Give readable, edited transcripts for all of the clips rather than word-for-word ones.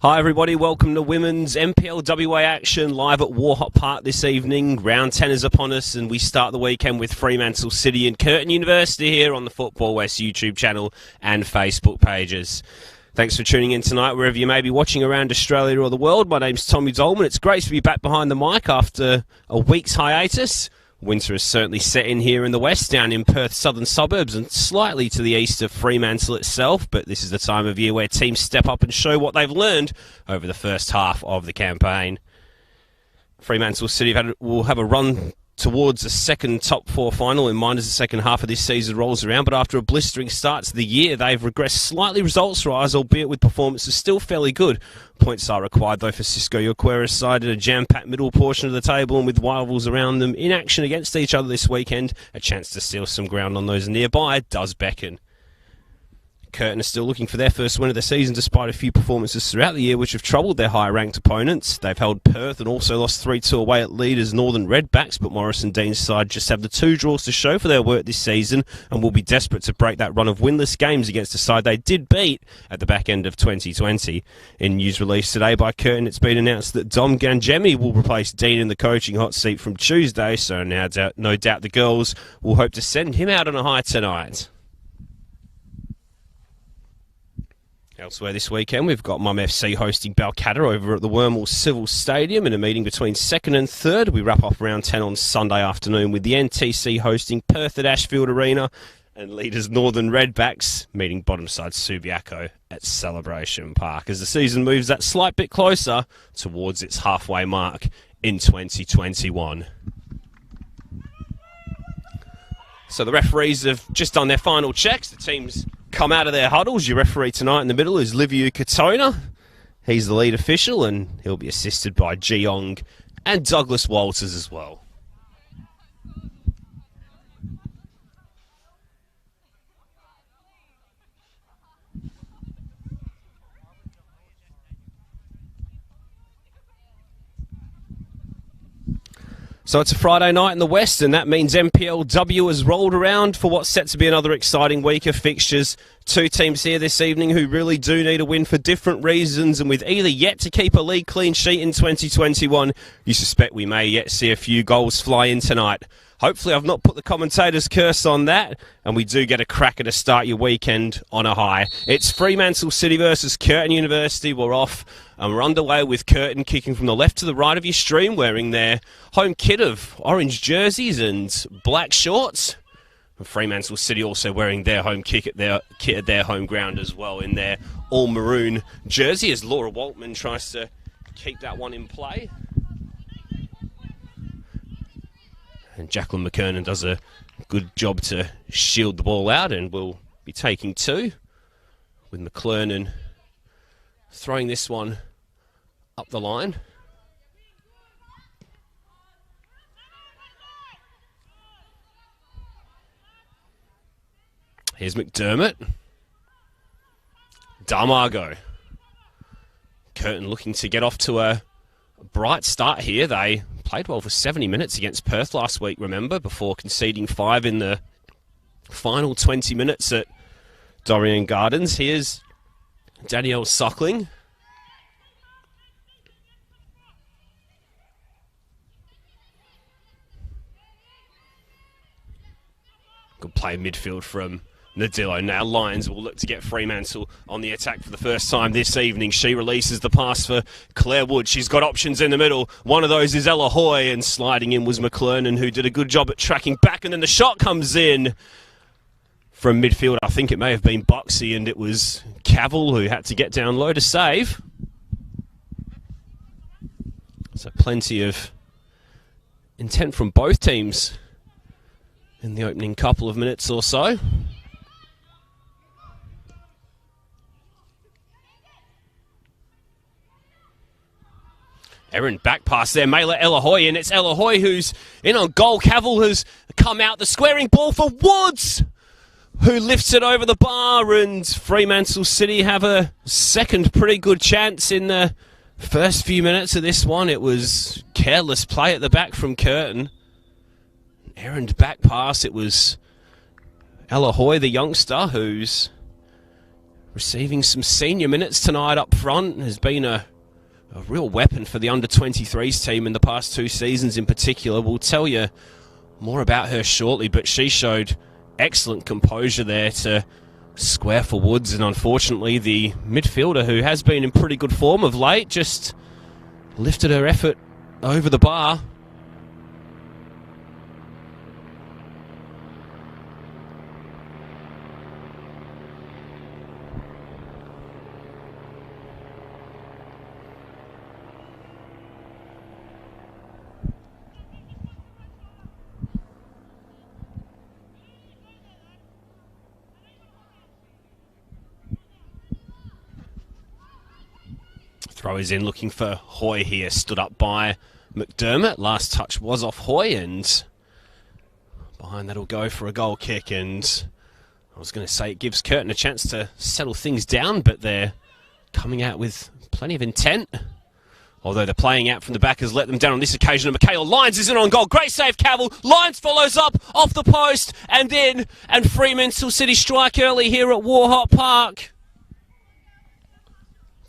Hi everybody, welcome to Women's NPLW action live at Warhop Park this evening. Round 10 is upon us and we start the weekend with Fremantle City and Curtin University here on the Football West YouTube channel and Facebook pages. Thanks for tuning in tonight wherever you may be watching around Australia or the world. My name's Tommy Dolman. It's great to be back behind the mic after a week's hiatus. Winter has certainly set in here in the west, down in Perth's southern suburbs and slightly to the east of Fremantle itself, but this is the time of year where teams step up and show what they've learned over the first half of the campaign. Fremantle City will have a run towards a second top four final in mind as the second half of this season rolls around, but after a blistering start to the year, they've regressed slightly results-wise, albeit with performances still fairly good. Points are required, though, for Cisco Yoquera's side in a jam-packed middle portion of the table, and with rivals around them in action against each other this weekend, a chance to steal some ground on those nearby does beckon. Curtin are still looking for their first win of the season despite a few performances throughout the year which have troubled their higher-ranked opponents. They've held Perth and also lost 3-2 away at leaders Northern Redbacks, but Morris and Dean's side just have the two draws to show for their work this season and will be desperate to break that run of winless games against a side they did beat at the back end of 2020. In news released today by Curtin, it's been announced that Dom Gangemi will replace Dean in the coaching hot seat from Tuesday, so no doubt the girls will hope to send him out on a high tonight. Elsewhere this weekend, we've got Mum FC hosting Balcatta over at the Wormald Civil Stadium in a meeting between second and third. We wrap up round 10 on Sunday afternoon with the NTC hosting Perth at Ashfield Arena and leaders Northern Redbacks meeting bottom side Subiaco at Celebration Park as the season moves that slight bit closer towards its halfway mark in 2021. So the referees have just done their final checks. The team's come out of their huddles. Your referee tonight in the middle is Liviu Katona. He's the lead official and he'll be assisted by Geong and Douglas Walters as well. So it's a Friday night in the West, and that means NPLW has rolled around for what's set to be another exciting week of fixtures. Two teams here this evening who really do need a win for different reasons, and with either yet to keep a league clean sheet in 2021, you suspect we may yet see a few goals fly in tonight. Hopefully I've not put the commentator's curse on that, and we do get a cracker to start your weekend on a high. It's Fremantle City versus Curtin University. We're off, and we're underway with Curtin kicking from the left to the right of your stream, wearing their home kit of orange jerseys and black shorts. And Fremantle City also wearing their home kit at their home ground as well in their all-maroon jersey as Laura Waltman tries to keep that one in play. And Jacqueline McKernan does a good job to shield the ball out and will be taking two, with McClernon throwing this one up the line. Here's McDermott. Darmago. Curtin looking to get off to a bright start here. They played well for 70 minutes against Perth last week, remember, before conceding 5 in the final 20 minutes at Dorrien Gardens. Here's Danielle Suckling. Good play in midfield from Nadillo. Now Lyons will look to get Fremantle on the attack for the first time this evening. She releases the pass for Claire Wood. She's got options in the middle. One of those is Ella Hoy, and sliding in was McClernon, who did a good job at tracking back, and then the shot comes in from midfield. I think it may have been Boxy, and it was Cavill who had to get down low to save. So plenty of intent from both teams in the opening couple of minutes or so. Erin back pass there, Mela Elahoy, and it's Elahoy who's in on goal. Cavill has come out, the squaring ball for Woods, who lifts it over the bar, and Fremantle City have a second pretty good chance in the first few minutes of this one. It was careless play at the back from Curtin. Errand back pass, it was Elahoy, the youngster, who's receiving some senior minutes tonight up front, has been a real weapon for the under-23s team in the past 2 seasons in particular. We'll tell you more about her shortly, but she showed excellent composure there to square for Woods, and unfortunately the midfielder, who has been in pretty good form of late, just lifted her effort over the bar. Throw is in, looking for Hoy here, stood up by McDermott. Last touch was off Hoy, and behind that'll go for a goal kick. And I was going to say it gives Curtin a chance to settle things down, but they're coming out with plenty of intent. Although the playing out from the back has let them down on this occasion. And Michaela Lyons is in on goal. Great save, Cavill. Lyons follows up off the post and in. And Fremantle City strike early here at Warhop Park.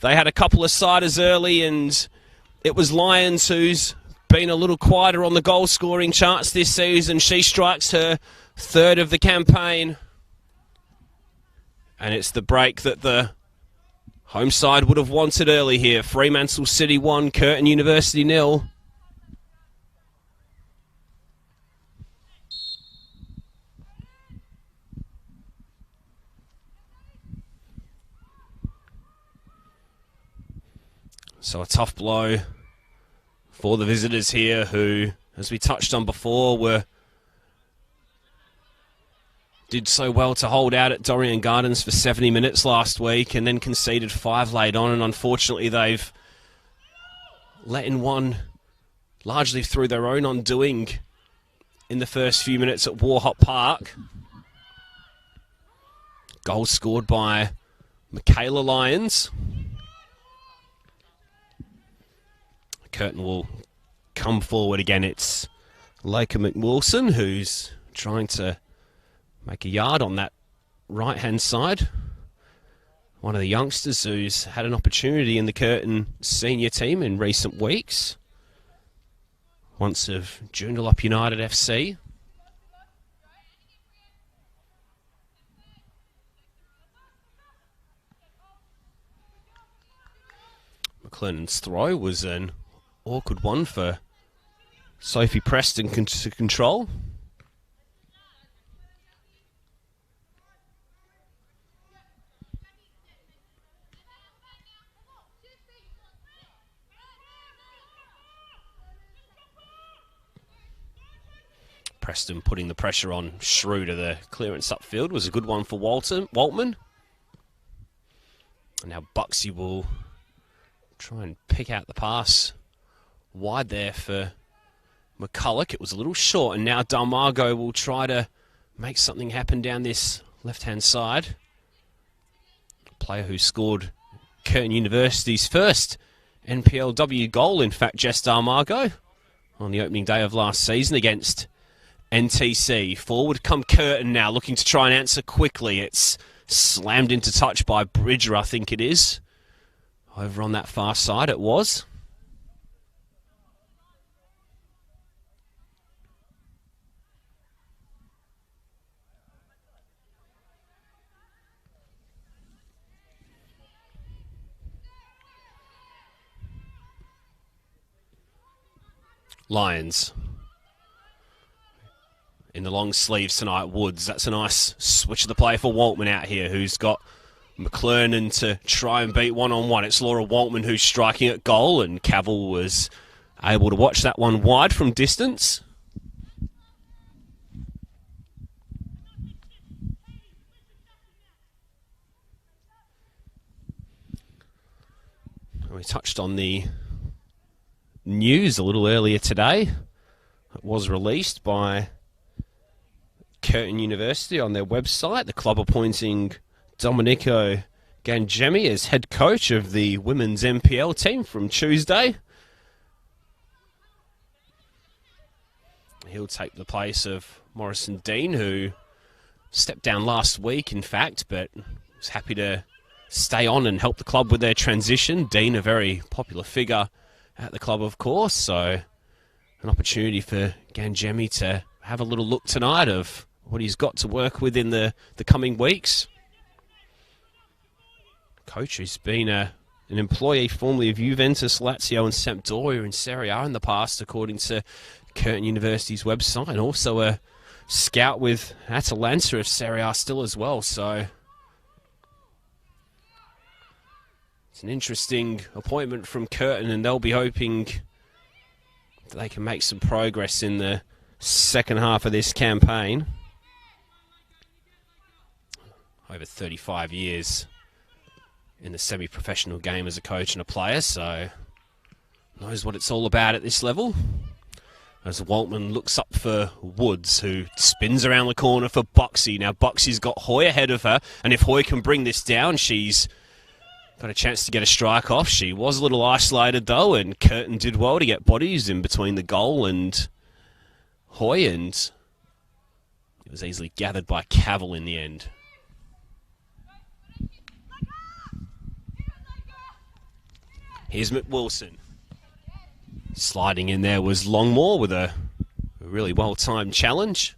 They had a couple of siders early, and it was Lyons who's been a little quieter on the goal-scoring charts this season. She strikes her 3rd of the campaign. And it's the break that the home side would have wanted early here. Fremantle City 1, Curtin University 0. So a tough blow for the visitors here, who, as we touched on before, did so well to hold out at Dorrien Gardens for 70 minutes last week and then conceded 5 late on, and unfortunately they've let in one largely through their own undoing in the first few minutes at Warhop Park. Goal scored by Michaela Lyons. Curtin will come forward again. It's Leica McWilson who's trying to make a yard on that right-hand side. One of the youngsters who's had an opportunity in the Curtin senior team in recent weeks. Once of Joondalup United FC. McLennan's throw was an awkward one for Sophie Preston to control. Preston putting the pressure on Schroeder. The clearance upfield was a good one for Waltman. And now Buxy will try and pick out the pass wide there for McCulloch. It was a little short, and now Dalmargo will try to make something happen down this left-hand side. A player who scored Curtin University's first NPLW goal, in fact, Jess Dalmargo, on the opening day of last season against NTC. Forward come Curtin now, looking to try and answer quickly. It's slammed into touch by Bridger, I think it is. Over on that far side it was. Lyons. In the long sleeves tonight, Woods. That's a nice switch of the play for Waltman out here, who's got McLernan to try and beat one-on-one. It's Laura Waltman who's striking at goal, and Cavill was able to watch that one wide from distance. We touched on the news a little earlier today. It was released by Curtin University on their website. The club appointing Domenico Gangemi as head coach of the women's NPL team from Tuesday. He'll take the place of Morrison Dean, who stepped down last week, in fact, but was happy to stay on and help the club with their transition. Dean, a very popular figure at the club, of course, so an opportunity for Ganjemi to have a little look tonight of what he's got to work with in the coming weeks. Coach who's been an employee formerly of Juventus, Lazio and Sampdoria in Serie A in the past, according to Curtin University's website, and also a scout with Atalanta of Serie A still as well, so it's an interesting appointment from Curtin, and they'll be hoping that they can make some progress in the second half of this campaign. Over 35 years in the semi-professional game as a coach and a player, so knows what it's all about at this level. As Waltman looks up for Woods, who spins around the corner for Boxy. Now Boxy's got Hoy ahead of her, and if Hoy can bring this down, she's got a chance to get a strike off. She was a little isolated though, and Curtin did well to get bodies in between the goal and Hoy, and it was easily gathered by Cavill in the end. Here's McWilson. Sliding in there was Longmore with a really well-timed challenge.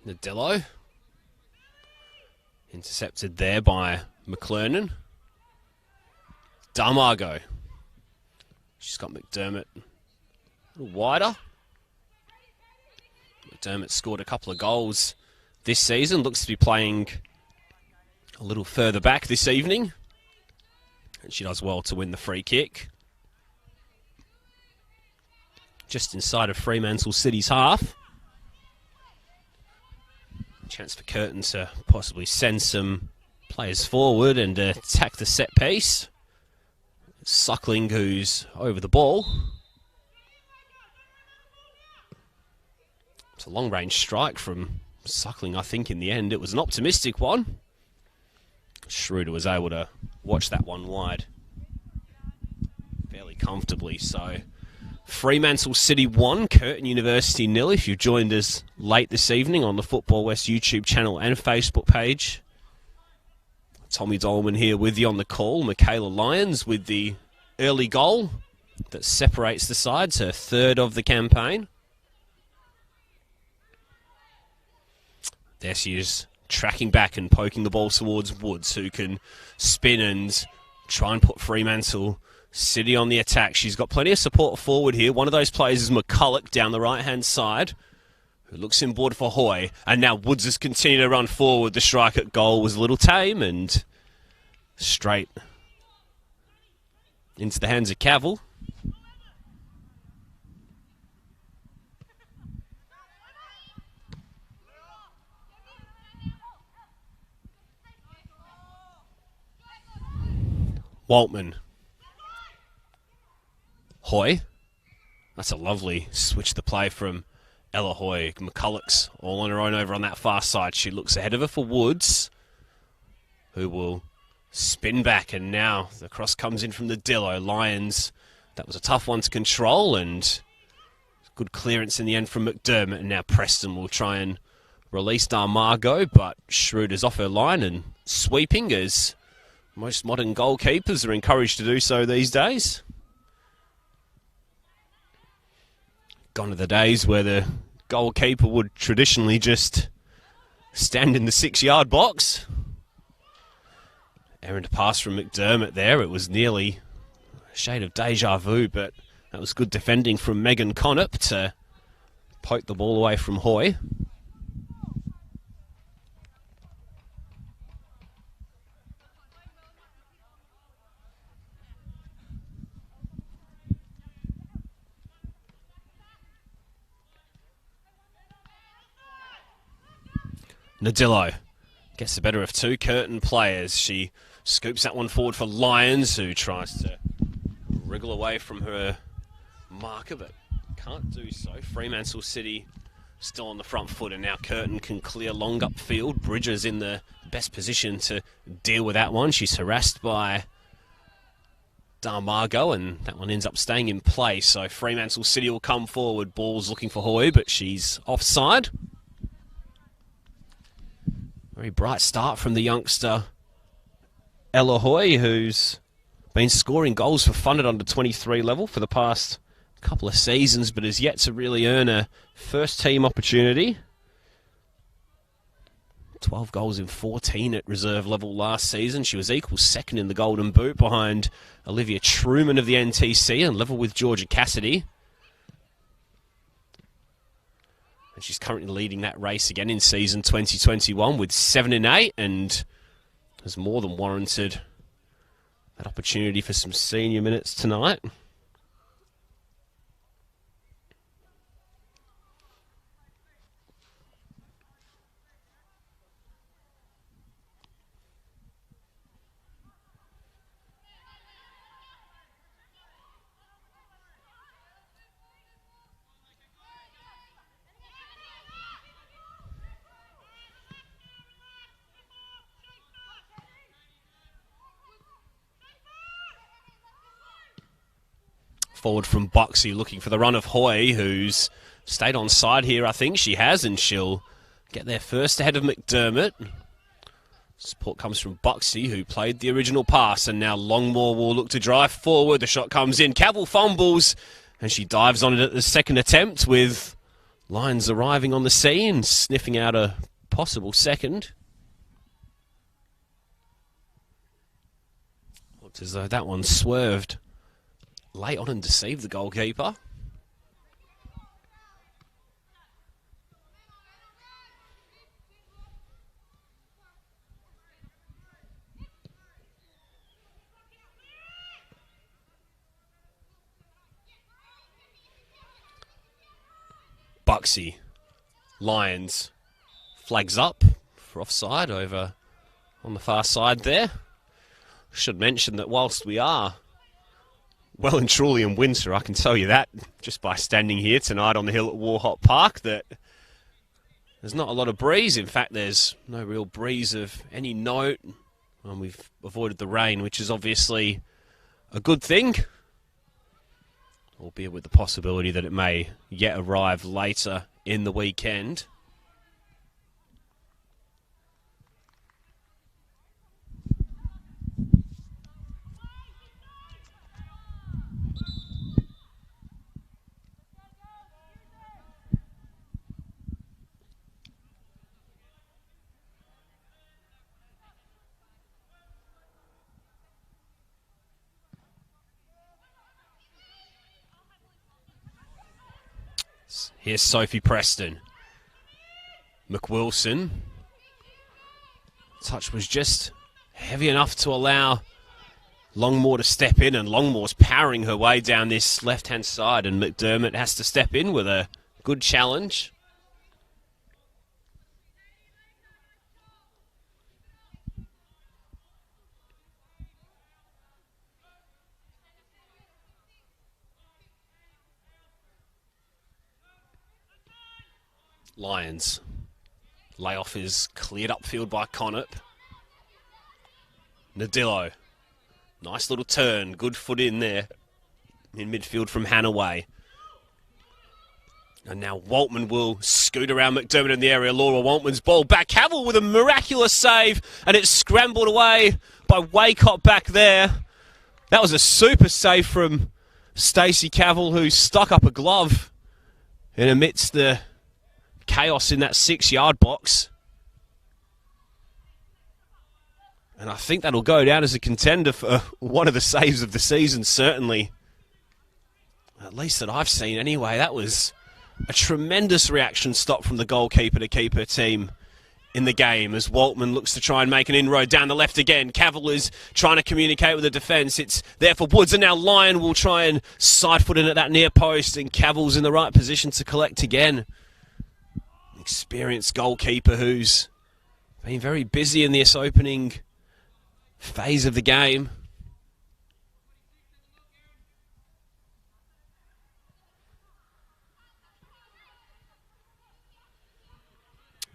Nadello. Intercepted there by McClernand. Darmago. She's got McDermott a little wider. McDermott scored a couple of goals this season. Looks to be playing a little further back this evening. And she does well to win the free kick. Just inside of Fremantle City's half. Chance for Curtin to possibly send some players forward and attack the set piece. Suckling, who's over the ball. It's a long-range strike from Suckling, I think, in the end. It was an optimistic one. Schroeder was able to watch that one wide fairly comfortably, so Fremantle City 1, Curtin University 0. If you've joined us late this evening on the Football West YouTube channel and Facebook page. Tommy Dolman here with you on the call. Michaela Lyons with the early goal that separates the sides, her third of the campaign. There she is, tracking back and poking the ball towards Woods, who can spin and try and put Fremantle City on the attack. She's got plenty of support forward here. One of those players is McCulloch down the right-hand side, who looks inboard for Hoy. And now Woods has continued to run forward. The strike at goal was a little tame and straight into the hands of Cavill. Waltman. Hoy. That's a lovely switch the play from Ella Hoy. McCulloch's all on her own over on that far side. She looks ahead of her for Woods, who will spin back, and now the cross comes in from the Dillo. Lyons, that was a tough one to control, and good clearance in the end from McDermott, and now Preston will try and release Darmago, but Schroeder's off her line and sweeping, as most modern goalkeepers are encouraged to do so these days. Gone are the days where the goalkeeper would traditionally just stand in the 6-yard box. Errant pass from McDermott there. It was nearly a shade of deja vu, but that was good defending from Megan Connop to poke the ball away from Hoy. Nadillo gets the better of two Curtin players. She Scoops that one forward for Lyons, who tries to wriggle away from her marker, but can't do so. Fremantle City still on the front foot, and now Curtin can clear long upfield. Bridges in the best position to deal with that one. She's harassed by Darmargo, and that one ends up staying in play. So Fremantle City will come forward. Ball's looking for Hoy, but she's offside. Very bright start from the youngster Ella Hoy, who's been scoring goals for fun at under 23 level for the past couple of seasons, but has yet to really earn a first team opportunity. 12 goals in 14 at reserve level last season. She was equal second in the Golden Boot behind Olivia Truman of the NTC and level with Georgia Cassidy. And she's currently leading that race again in season 2021 with 7 in 8, and has more than warranted that opportunity for some senior minutes tonight. Forward from Boxy, looking for the run of Hoy, who's stayed on side here, I think she has, and she'll get there first ahead of McDermott. Support comes from Boxy, who played the original pass, and now Longmore will look to drive forward. The shot comes in, Cavill fumbles, and she dives on it at the second attempt, with Lyons arriving on the scene, sniffing out a possible second. Looks as though that one swerved late on and deceived the goalkeeper. Buxy, Lyons, flags up for offside over on the far side there. Should mention that whilst we are well and truly in winter, I can tell you that just by standing here tonight on the hill at Warhop Park, that there's not a lot of breeze. In fact, there's no real breeze of any note, and we've avoided the rain, which is obviously a good thing, albeit with the possibility that it may yet arrive later in the weekend. Here's Sophie Preston. McWilson. Touch was just heavy enough to allow Longmore to step in, and Longmore's powering her way down this left-hand side, and McDermott has to step in with a good challenge. Lyons. Layoff is cleared upfield by Connop. Nadillo. Nice little turn. Good foot in there. In midfield from Hannaway. And now Waltman will scoot around McDermott in the area. Laura Waltman's ball back. Cavill with a miraculous save. And it's scrambled away by Waycott back there. That was a super save from Stacey Cavill, who stuck up a glove in amidst the chaos in that 6-yard box. And I think that'll go down as a contender for one of the saves of the season, certainly. At least that I've seen anyway. That was a tremendous reaction stop from the goalkeeper to keep her team in the game as Waltman looks to try and make an inroad down the left again. Cavill is trying to communicate with the defence. It's there for Woods, and now Lyon will try and side foot in at that near post, and Cavill's in the right position to collect again. Experienced goalkeeper who's been very busy in this opening phase of the game.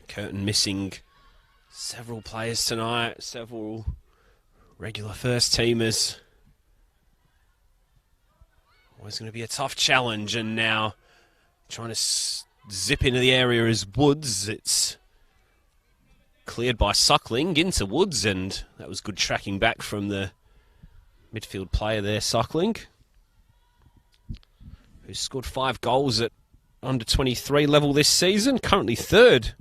Curtin missing several players tonight, several regular first teamers. Always going to be a tough challenge, and now trying to zip into the area is Woods. It's cleared by Suckling into Woods, and that was good tracking back from the midfield player there, Suckling, who scored 5 goals at under 23 level this season, currently third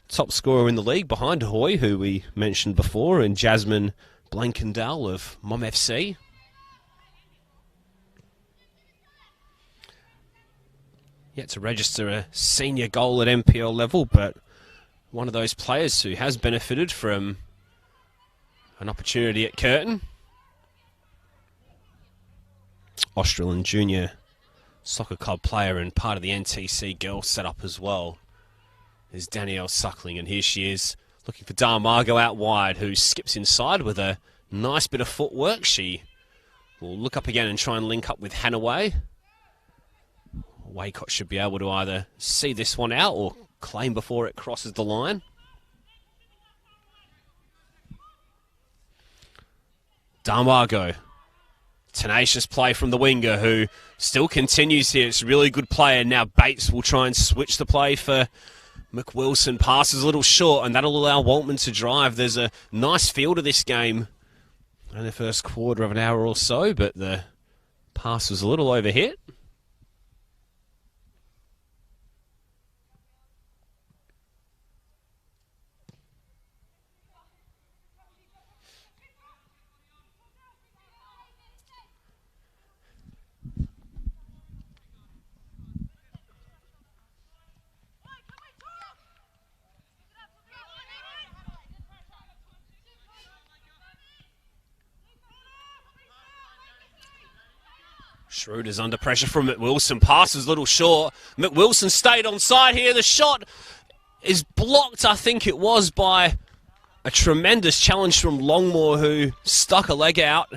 top scorer in the league behind Hoy, who we mentioned before, and Jasmine Blankendale of Mom FC. Yet to register a senior goal at NPL level, but one of those players who has benefited from an opportunity at Curtin. Australian junior soccer club player and part of the NTC girls setup as well is Danielle Suckling, and here she is looking for Darmargo out wide, who skips inside with a nice bit of footwork. She will look up again and try and link up with Hanaway. Waycott should be able to either see this one out or claim before it crosses the line. Darmargo. Tenacious play from the winger, who still continues here. It's a really good player. Now Bates will try and switch the play for McWilson. Passes a little short, and that'll allow Waltman to drive. There's a nice feel to this game in the first quarter of an hour or so, but the pass was a little overhit. Schroeder's under pressure from McWilson. Passes a little short. McWilson stayed on side here. The shot is blocked, I think it was, by a tremendous challenge from Longmore, who stuck a leg out.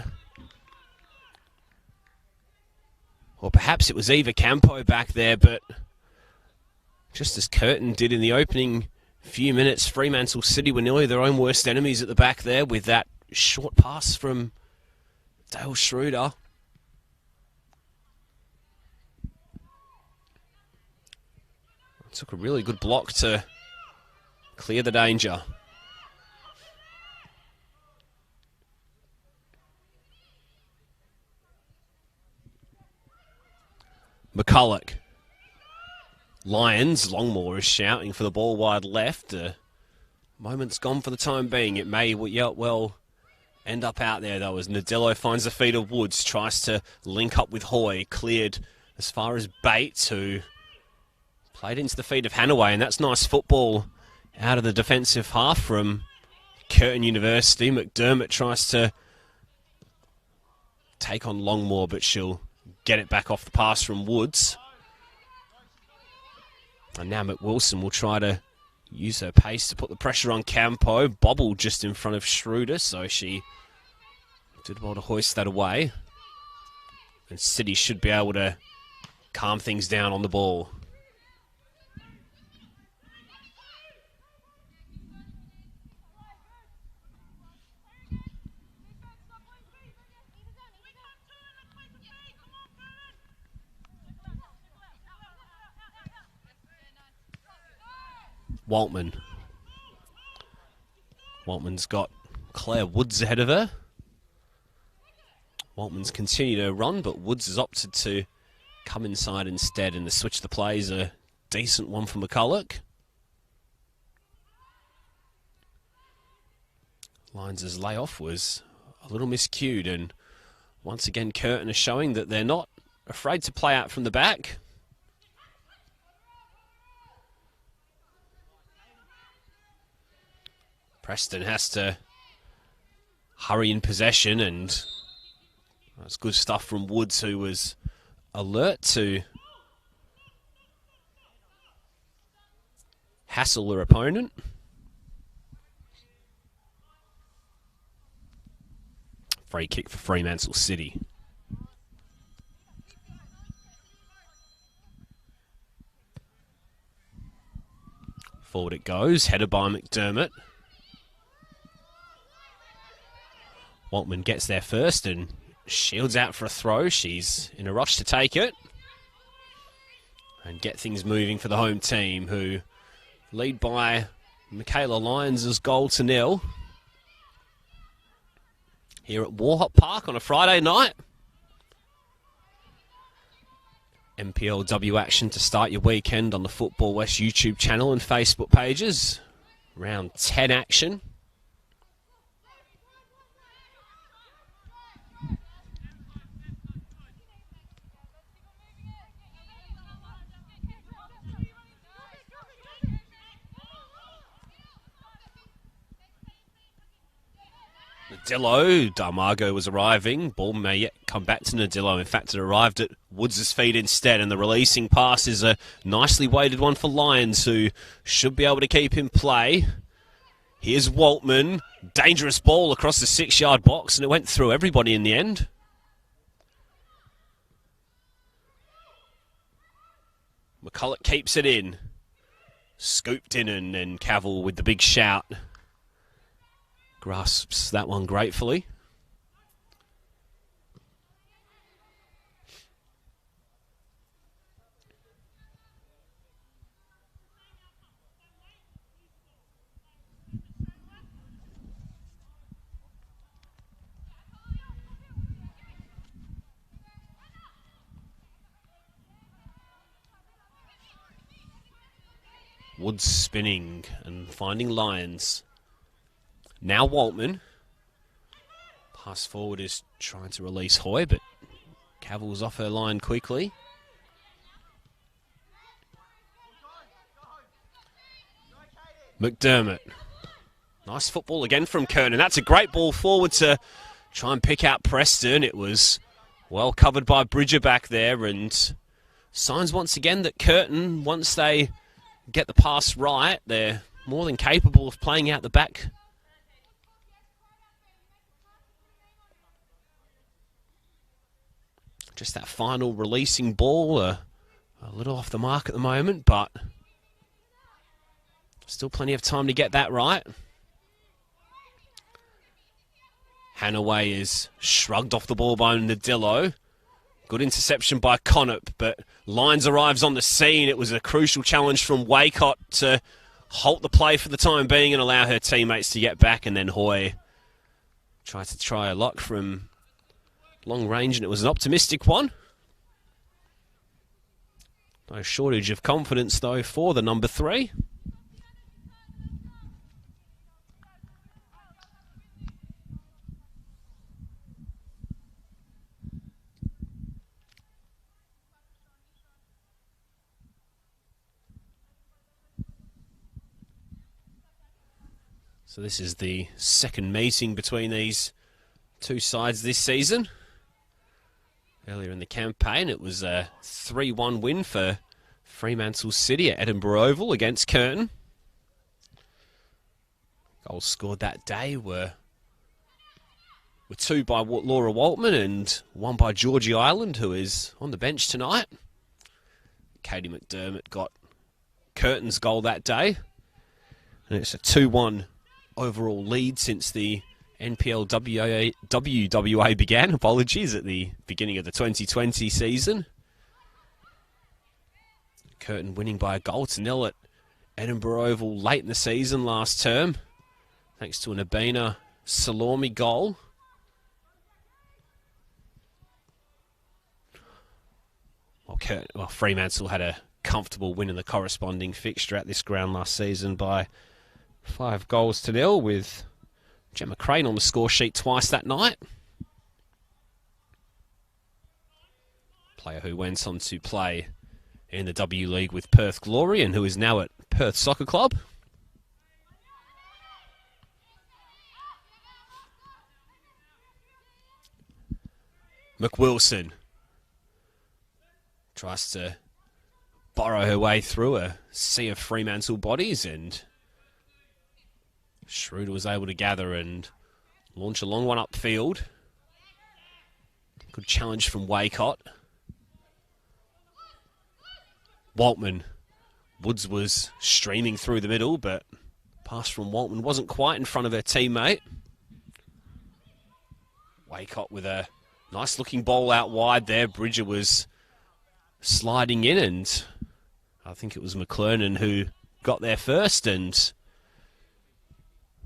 Or perhaps it was Eva Campo back there, but just as Curtin did in the opening few minutes, Fremantle City were nearly their own worst enemies at the back there with that short pass from Dale Schroeder. Took a really good block to clear the danger. McCulloch. Lyons. Longmore is shouting for the ball wide left. Moment's gone for the time being. It may well end up out there, though, as Nadello finds the feet of Woods. Tries to link up with Hoy. Cleared as far as Bates, who played into the feet of Hanaway, and that's nice football out of the defensive half from Curtin University. McDermott tries to take on Longmore, but she'll get it back off the pass from Woods. And now McWilson will try to use her pace to put the pressure on Campo. Bobble just in front of Schroeder, so she did well to hoist that away. And City should be able to calm things down on the ball. Waltman. Waltman's got Claire Woods ahead of her. Waltman's continued to run, but Woods has opted to come inside instead, and the switch the play is a decent one for McCulloch. Lyons' layoff was a little miscued, and once again Curtin is showing that they're not afraid to play out from the back. Preston has to hurry in possession, and that's good stuff from Woods, who was alert to hassle their opponent. Free kick for Fremantle City. Forward it goes, headed by McDermott. Waltman gets there first and shields out for a throw. She's in a rush to take it and get things moving for the home team, who lead by Michaela Lyons' goal to nil here at Warhop Park on a Friday night. NPLW action to start your weekend on the Football West YouTube channel and Facebook pages. Round 10 action. Nadillo, Darmago was arriving. Ball may yet come back to Nadillo. In fact, it arrived at Woods' feet instead, and the releasing pass is a nicely weighted one for Lyons, who should be able to keep in play. Here's Waltman. Dangerous ball across the 6-yard box, and it went through everybody in the end. McCulloch keeps it in. Scooped in, and Cavill with the big shout. Grasps that one gratefully. Woods spinning and finding Lyons. Now Waltman. Pass forward is trying to release Hoy, but Cavill's off her line quickly. McDermott. Nice football again from Curtin. That's a great ball forward to try and pick out Preston. It was well covered by Bridger back there, and signs once again that Curtin, once they get the pass right, they're more than capable of playing out the back. Just that final releasing ball, a little off the mark at the moment, but still plenty of time to get that right. Hanaway is shrugged off the ball by Nadillo. Good interception by Connop, but Lyons arrives on the scene. It was a crucial challenge from Waycott to halt the play for the time being and allow her teammates to get back, and then Hoy tried to try a lock from long range, and it was an optimistic one. No shortage of confidence, though, for the number 3. So this is the second meeting between these two sides this season. Earlier in the campaign, it was a 3-1 win for Fremantle City at Edinburgh Oval against Curtin. Goals scored that day were 2 by Laura Waltman and 1 by Georgie Ireland, who is on the bench tonight. Katie McDermott got Curtin's goal that day. And it's a 2-1 overall lead since the NPLW began, apologies, at the beginning of the 2020 season. Curtin winning by a goal to nil at Edinburgh Oval late in the season last term, thanks to an Abena Salami goal. Well, Fremantle had a comfortable win in the corresponding fixture at this ground last season by 5 goals to nil, with Gemma Crane on the score sheet twice that night. Player who went on to play in the W League with Perth Glory and who is now at Perth Soccer Club. McWilson tries to burrow her way through a sea of Fremantle bodies, and Schroeder was able to gather and launch a long one upfield. Good challenge from Waycott. Waltman. Woods was streaming through the middle, but pass from Waltman wasn't quite in front of her teammate. Waycott with a nice looking ball out wide there. Bridger was sliding in, and I think it was McClernand who got there first, and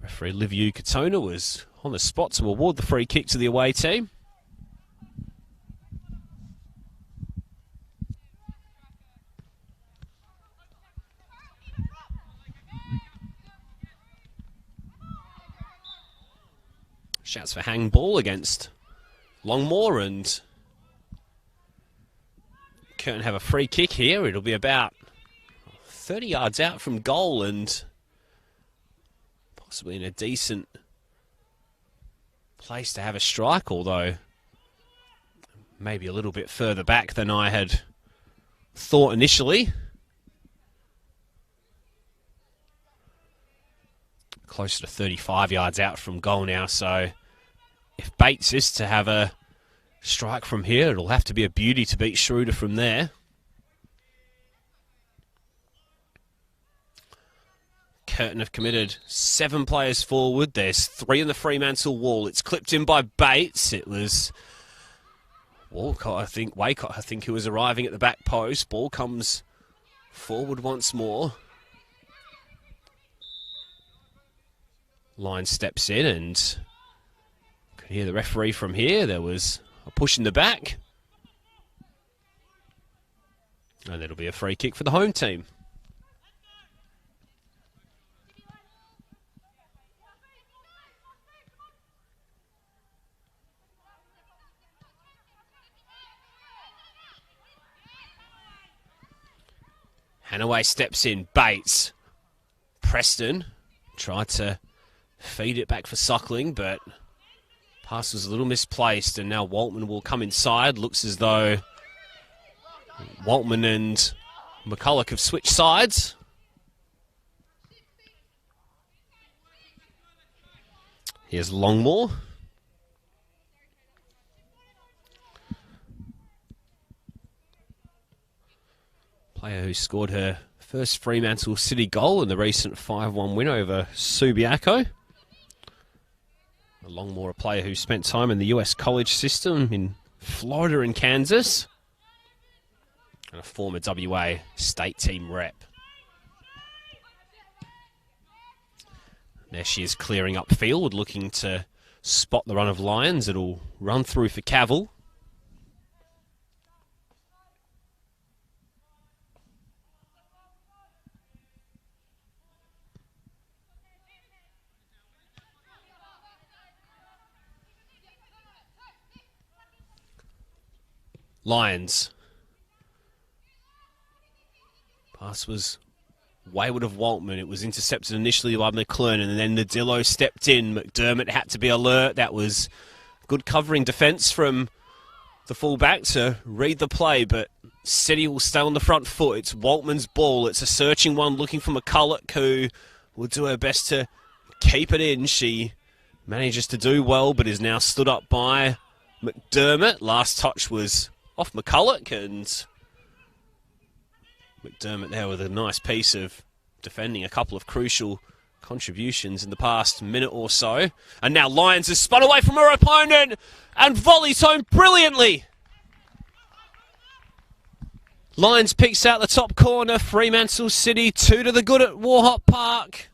referee Liviu Katona was on the spot to award the free kick to the away team. Shouts for hang ball against Longmore, and Curtin have a free kick here. It'll be about 30 yards out from goal and possibly in a decent place to have a strike, although maybe a little bit further back than I had thought initially. Closer to 35 yards out from goal now, so if Bates is to have a strike from here, it'll have to be a beauty to beat Schroeder from there. Curtin have committed 7 players forward. There's 3 in the Fremantle wall. It's clipped in by Bates. It was Waycott, I think, who was arriving at the back post. Ball comes forward once more. Lyons steps in and could hear the referee from here. There was a push in the back. And it'll be a free kick for the home team. Hanaway steps in. Bates. Preston tried to feed it back for Suckling, but pass was a little misplaced, and now Waltman will come inside. Looks as though Waltman and McCulloch have switched sides. Here's Longmore. Player who scored her first Fremantle City goal in the recent 5-1 win over Subiaco. Longmore, a player who spent time in the US college system in Florida and Kansas. And a former WA state team rep. There she is clearing up field, looking to spot the run of Lyons. It'll run through for Cavill. Lyons. Pass was wayward of Waltman. It was intercepted initially by McClernand, and then Nadillo stepped in. McDermott had to be alert. That was good covering defence from the fullback to read the play, but City will stay on the front foot. It's Waltman's ball. It's a searching one looking for McCulloch, who will do her best to keep it in. She manages to do well, but is now stood up by McDermott. Last touch was off McCulloch, and McDermott there with a nice piece of defending, a couple of crucial contributions in the past minute or so. And now Lyons has spun away from her opponent and volleys home brilliantly. Lyons picks out the top corner. Fremantle City 2 to the good at Warhop Park.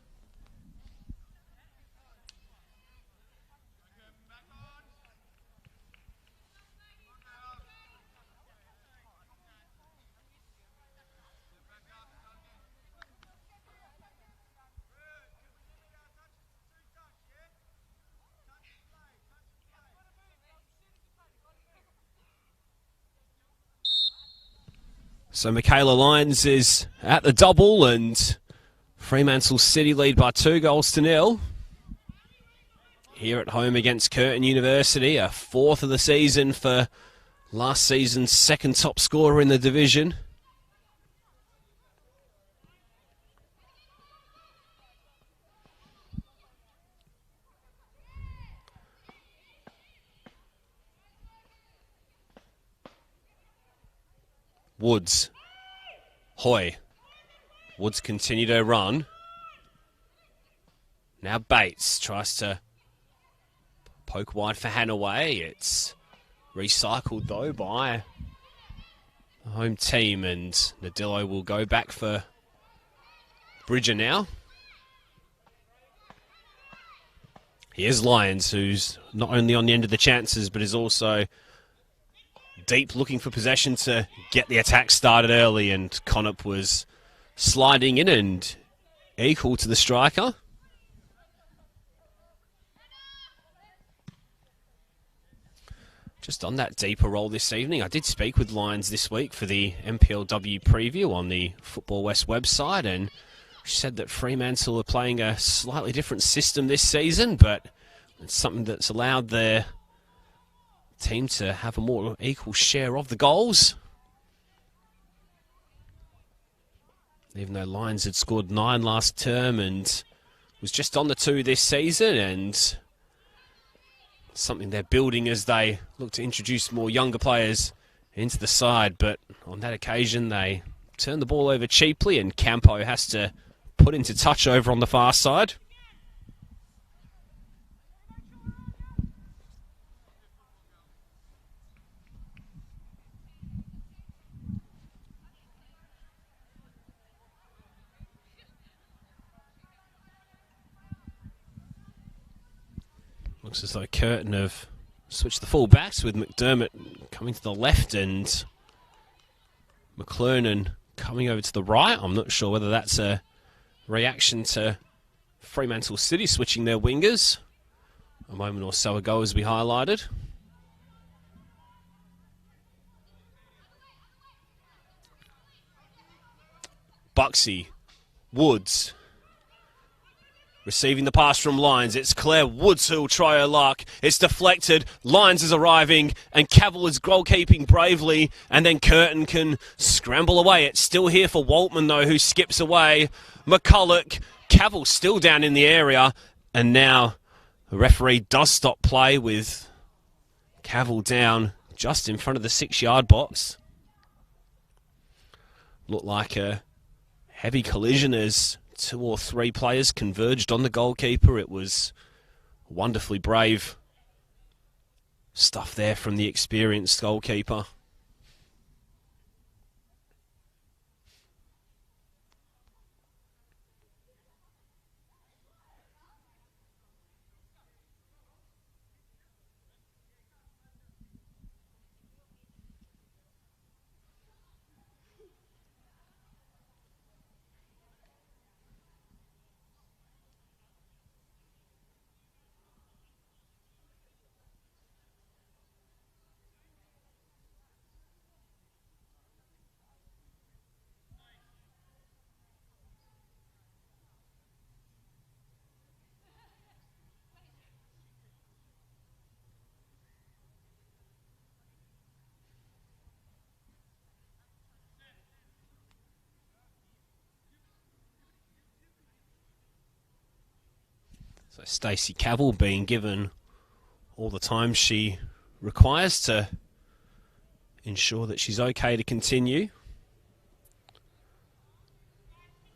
So Michaela Lyons is at the double, and Fremantle City lead by 2-0. Here at home against Curtin University, a 4th of the season for last season's second top scorer in the division. Woods. Hoy. Woods continue to run. Now Bates tries to poke wide for Hanaway. It's recycled though by the home team, and Nadillo will go back for Bridger now. Here's Lyons, who's not only on the end of the chances, but is also deep looking for possession to get the attack started early, and Connop was sliding in and equal to the striker. Just on that deeper role this evening, I did speak with Lyons this week for the NPLW preview on the Football West website, and she said that Fremantle are playing a slightly different system this season, but it's something that's allowed their team to have a more equal share of the goals. Even though Lyons had scored 9 last term and was just on the 2 this season, and something they're building as they look to introduce more younger players into the side. But on that occasion, they turn the ball over cheaply, and Campo has to put into touch over on the far side. Looks as though Curtin have switched the full backs, with McDermott coming to the left and McClernand coming over to the right. I'm not sure whether that's a reaction to Fremantle City switching their wingers a moment or so ago, as we highlighted. Buxy, Woods, receiving the pass from Lyons. It's Claire Woods who'll try her luck. It's deflected. Lyons is arriving, and Cavill is goalkeeping bravely, and then Curtin can scramble away. It's still here for Waltman, though, who skips away. McCulloch, Cavill still down in the area, and now the referee does stop play with Cavill down just in front of the 6-yard box. Looked like a heavy collision as 2 or 3 players converged on the goalkeeper. It was wonderfully brave stuff there from the experienced goalkeeper. So Stacey Cavill being given all the time she requires to ensure that she's okay to continue.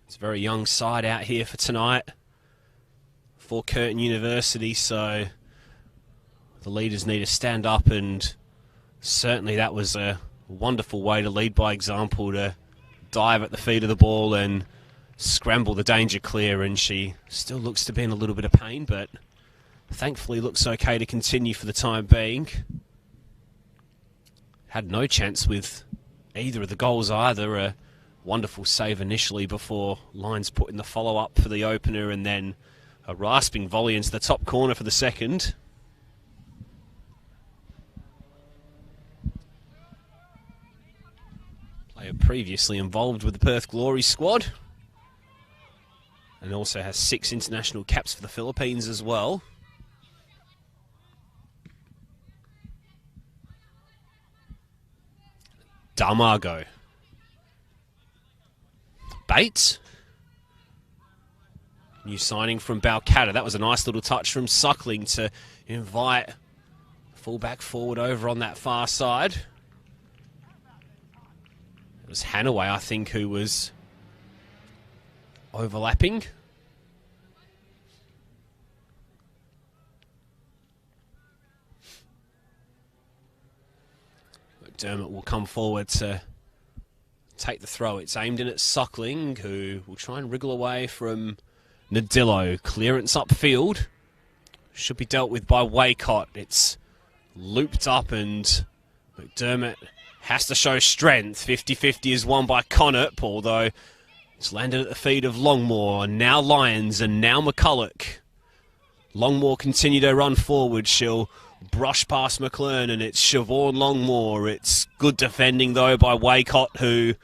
It's a very young side out here for tonight for Curtin University, so the leaders need to stand up, and certainly that was a wonderful way to lead by example, to dive at the feet of the ball and scramble the danger clear. And she still looks to be in a little bit of pain, but thankfully looks okay to continue for the time being. Had no chance with either of the goals either. A wonderful save initially before Lyons put in the follow-up for the opener, and then a rasping volley into the top corner for the second. Player previously involved with the Perth Glory squad, and also has 6 international caps for the Philippines as well. Darmago. Bates. New signing from Balcatta. That was a nice little touch from Suckling to invite fullback forward over on that far side. was Hanaway, I think, who was overlapping. McDermott will come forward to take the throw. It's aimed in at Suckling, who will try and wriggle away from Nadillo. Clearance upfield. Should be dealt with by Waycott. It's looped up and McDermott has to show strength. 50-50 is won by Connop, although it's landed at the feet of Longmore. Now Lyons and now McCulloch. Longmore continue to run forward. She'll brush past McLean and it's Siobhan Longmore. It's good defending though by Waycott, who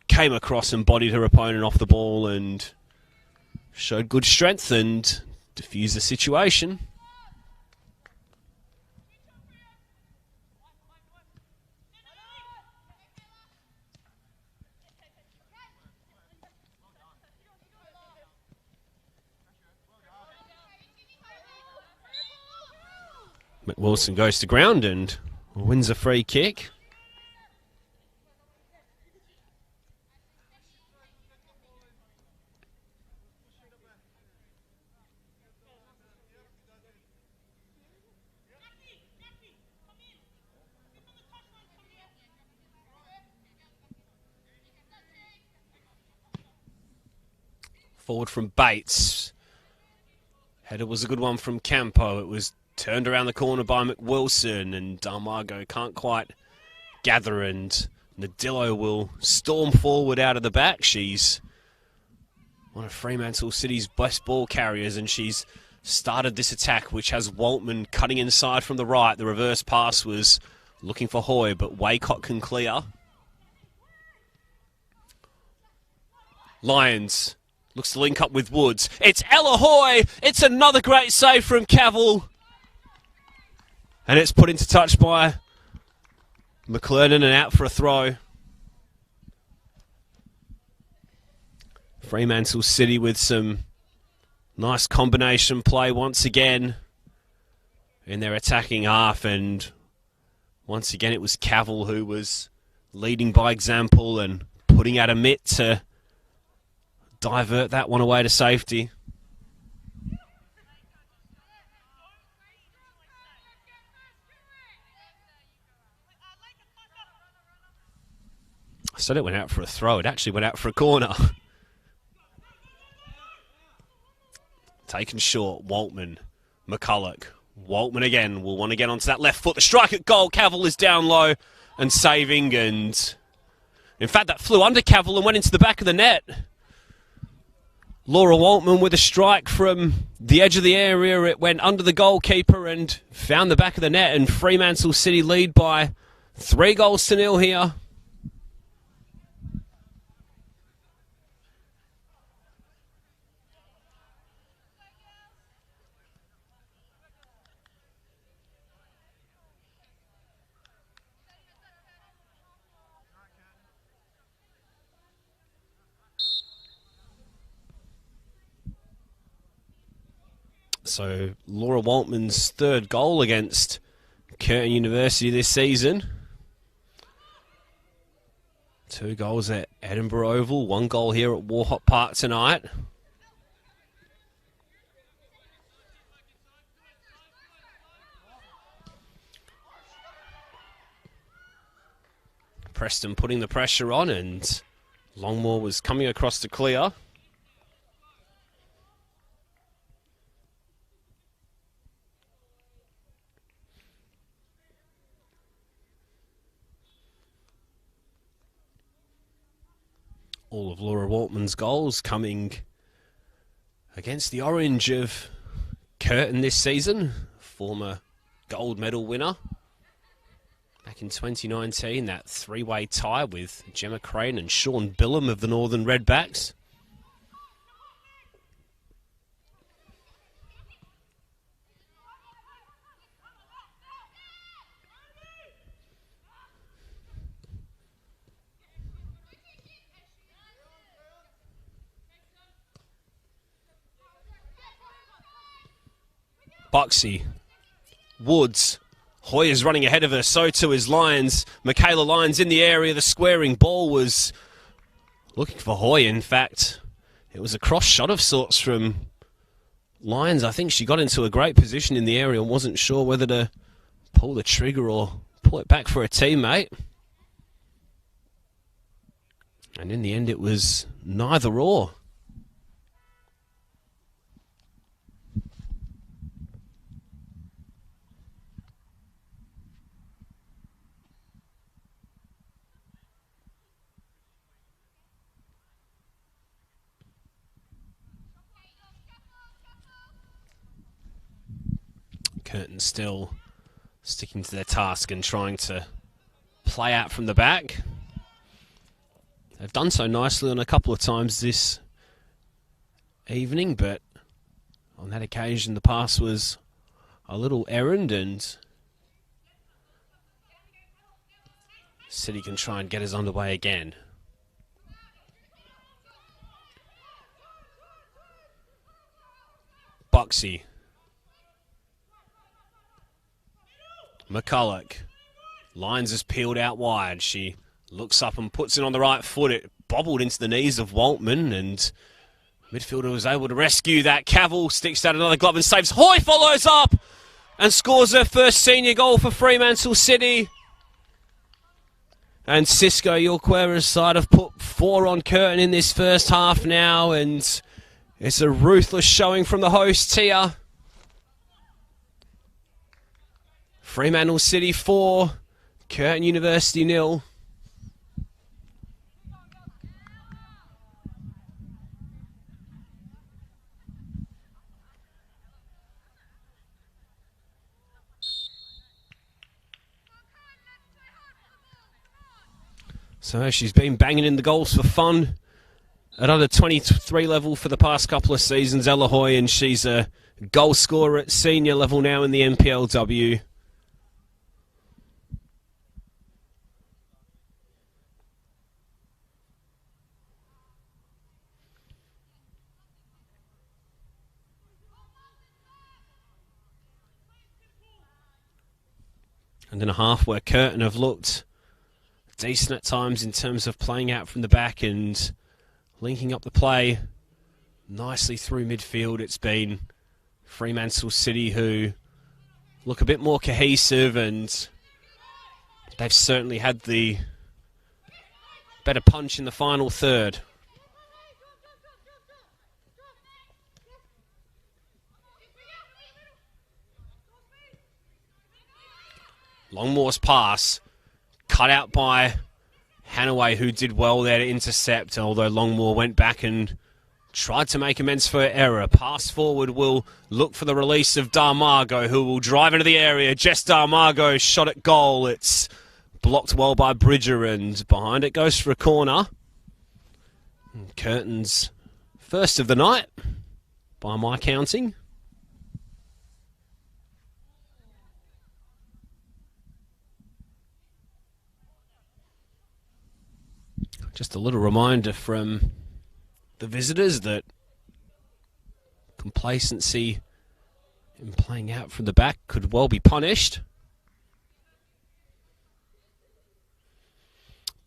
came across and bodied her opponent off the ball and showed good strength and diffused the situation. McWilson goes to ground and wins a free kick. Forward from Bates. Header was a good one from Campo. It was turned around the corner by McWilson, and Darmago can't quite gather, and Nadillo will storm forward out of the back. She's one of Fremantle City's best ball carriers, and she's started this attack, which has Waltman cutting inside from the right. The reverse pass was looking for Hoy, but Waycott can clear. Lyons looks to link up with Woods. It's Ella Hoy! It's another great save from Cavill. And it's put into touch by McClernand and out for a throw. Fremantle City with some nice combination play once again in their attacking half. And once again it was Cavill who was leading by example and putting out a mitt to divert that one away to safety. I said it went out for a throw. It actually went out for a corner. Taken short. Waltman. McCulloch. Waltman again. Will want to get onto that left foot. The strike at goal. Cavill is down low and saving. And in fact, that flew under Cavill and went into the back of the net. Laura Waltman with a strike from the edge of the area. It went under the goalkeeper and found the back of the net. And Fremantle City lead by 3-0 here. So Laura Waltman's third goal against Curtin University this season. 2 goals at Edinburgh Oval, 1 goal here at Warhop Park tonight. Preston putting the pressure on, and Longmore was coming across to clear. All of Laura Waltman's goals coming against the orange of Curtin this season. Former gold medal winner back in 2019. That 3-way tie with Gemma Crane and Sean Billum of the Northern Redbacks. Buxy, Woods, Hoyer's running ahead of her, so too is Lyons. Michaela Lyons in the area. The squaring ball was looking for Hoyer. In fact, it was a cross shot of sorts from Lyons. I think she got into a great position in the area and wasn't sure whether to pull the trigger or pull it back for a teammate. And in the end, it was neither or. Curtin still sticking to their task and trying to play out from the back. They've done so nicely on a couple of times this evening, but on that occasion the pass was a little errand and City can try and get us underway again. Buxy. McCulloch. Lyons is peeled out wide. She looks up and puts it on the right foot. It bobbled into the knees of Waltman, and midfielder was able to rescue that. Cavill sticks out another glove and saves. Hoy follows up and scores her first senior goal for Fremantle City. And Cisco Yorquera's side have put 4 on Curtin in this first half now, and it's a ruthless showing from the hosts here. Fremantle City 4, Curtin University 0. So she's been banging in the goals for fun at under 23 level for the past couple of seasons, Ella Hoy, and she's a goal scorer at senior level now in the NPLW. And in a half where Curtin have looked decent at times in terms of playing out from the back and linking up the play nicely through midfield. It's been Fremantle City who look a bit more cohesive, and they've certainly had the better punch in the final third. Longmore's pass, cut out by Hanaway, who did well there to intercept, although Longmore went back and tried to make amends for error. Pass forward will look for the release of Darmago, who will drive into the area. Jess Darmago shot at goal. It's blocked well by Bridger, and behind it goes for a corner. And Curtin's first of the night, by my counting. Just a little reminder from the visitors that complacency in playing out from the back could well be punished.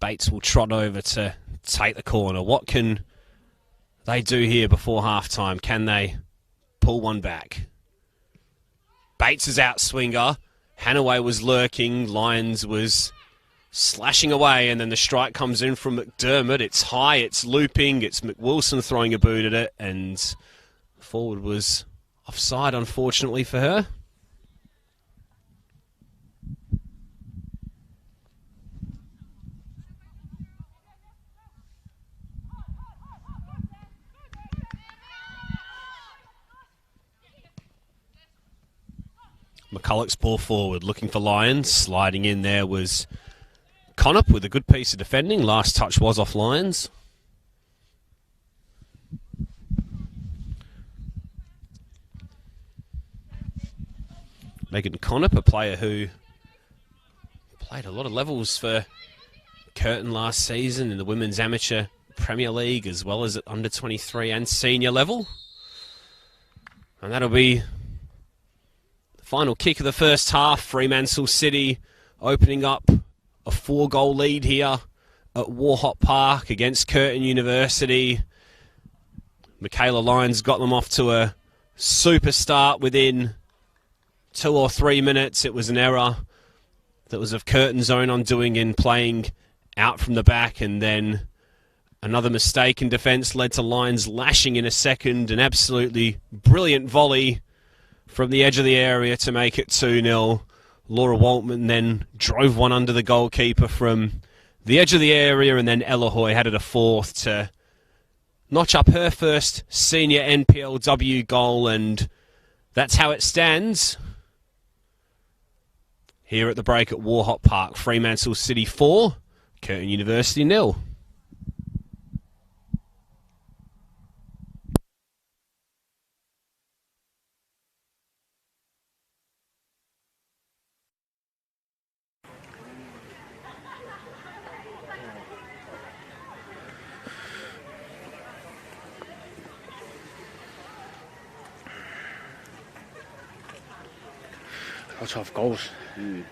Bates will trot over to take the corner. What can they do here before half-time? Can they pull one back? Bates is out swinger. Hanaway was lurking. Lyons was slashing away, and then the strike comes in from McDermott. It's high, it's looping, it's McWilson throwing a boot at it, and forward was offside, unfortunately for her. McCulloch's ball forward, looking for Lyons. Sliding in there was Connop with a good piece of defending. Last touch was off Lyons. Megan Connop, a player who played a lot of levels for Curtin last season in the Women's Amateur Premier League, as well as at under 23 and senior level. And that'll be the Final kick of the first half. Fremantle City opening up a 4-goal lead here at Warhop Park against Curtin University. Michaela Lyons got them off to a super start within 2 or 3 minutes. It was an error that was of Curtin's own undoing in playing out from the back, and then another mistake in defence led to Lyons lashing in a second. An absolutely brilliant volley from the edge of the area to make it 2-0. Laura Waltman then drove one under the goalkeeper from the edge of the area, and then Ella Hoy had it a fourth to notch up her first senior NPLW goal, and that's how it stands here at the break at Warhop Park. Fremantle City 4, Curtin University 0. Lots of goals. I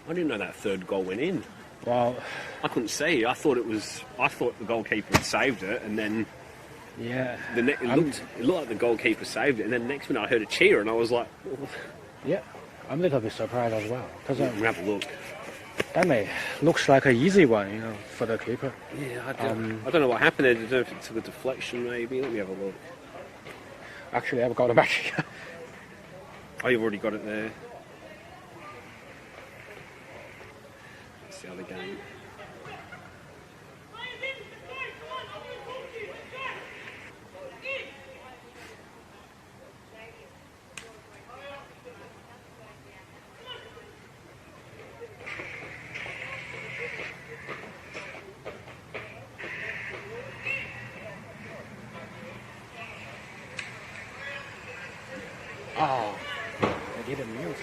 didn't know that third goal went in. Well, I couldn't see. I thought the goalkeeper had saved it, and then yeah, it looked like the goalkeeper saved it, and then next minute I heard a cheer, and I was like, oh. Yeah, I'm a little bit surprised as well, because Have a look. that looks like an easy one, for the keeper. Yeah, I don't know what happened there. I don't know if it took a deflection, maybe. Let me have a look. Actually, I've got it back. Oh, you've already got it there. That's the other game. Oh, I didn't mute.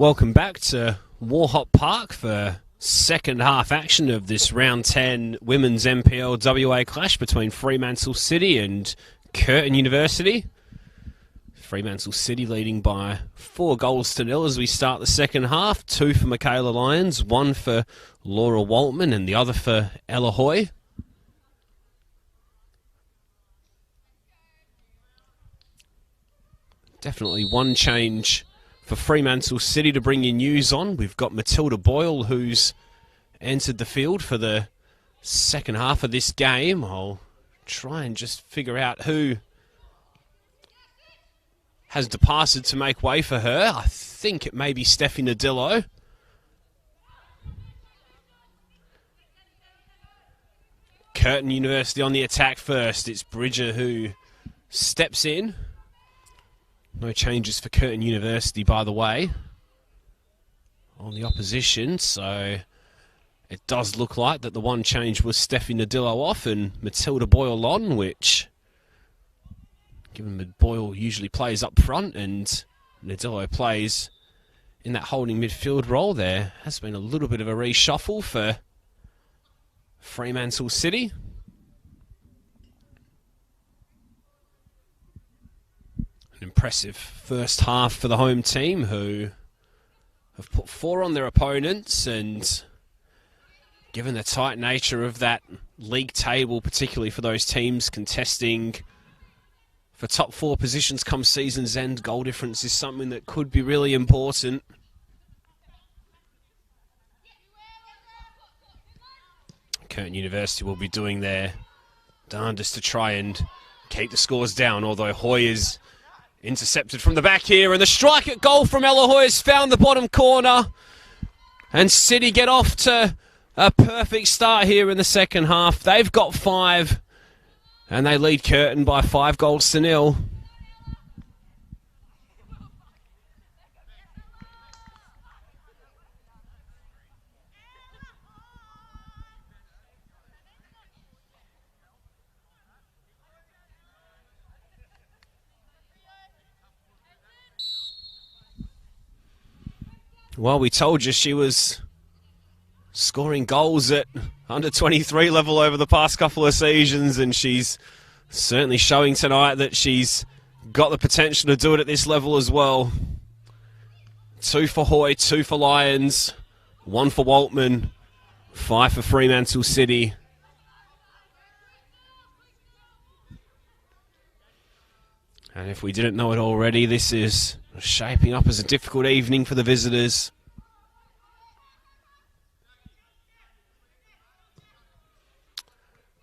Welcome back to Warhop Park for second half action of this round 10 women's NPLWA clash between Fremantle City and Curtin University. Fremantle City leading by 4-0 as we start the second half. 2 for Michaela Lyons, 1 for Laura Waltman and the other for Ella Hoy. Definitely one change for Fremantle City to bring your news on. We've got Matilda Boyle, who's entered the field for the second half of this game. I'll try and just figure out who has departed to make way for her. I think it may be Steffi Nadillo. Curtin University on the attack first. It's Bridger who steps in. No changes for Curtin University, by the way, on the opposition. So it does look like that the one change was Steffi Nadillo off and Matilda Boyle on, which, given that Boyle usually plays up front and Nadillo plays in that holding midfield role, there has been a little bit of a reshuffle for Fremantle City. An impressive first half for the home team, who have put 4 on their opponents, and given the tight nature of that league table, particularly for those teams contesting for top 4 positions come season's end, goal difference is something that could be really important. Curtin University will be doing their darndest to try and keep the scores down, although Hoy is intercepted from the back here, and the strike at goal from Ella Hoy has found the bottom corner, and City get off to a perfect start here in the second half. They've got 5, and they lead Curtin by 5-0. Well, we told you she was scoring goals at under 23 level over the past couple of seasons, and she's certainly showing tonight that she's got the potential to do it at this level as well. 2 for Hoy, 2 for Lyons, 1 for Waltman, 5 for Fremantle City. And if we didn't know it already, this is shaping up as a difficult evening for the visitors.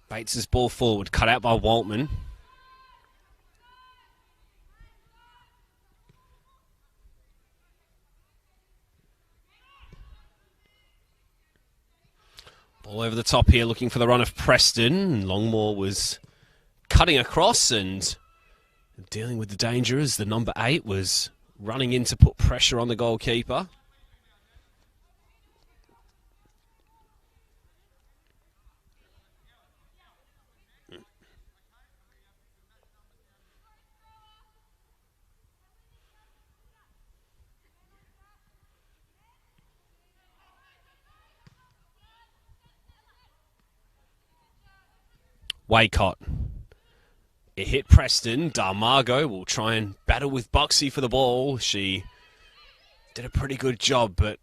Bates' ball forward, cut out by Waltman. Ball over the top here, looking for the run of Preston. Longmore was cutting across and dealing with the danger as the number 8 was running in to put pressure on the goalkeeper. Waycott. It hit Preston. Darmago will try and battle with Buxy for the ball. She did a pretty good job, but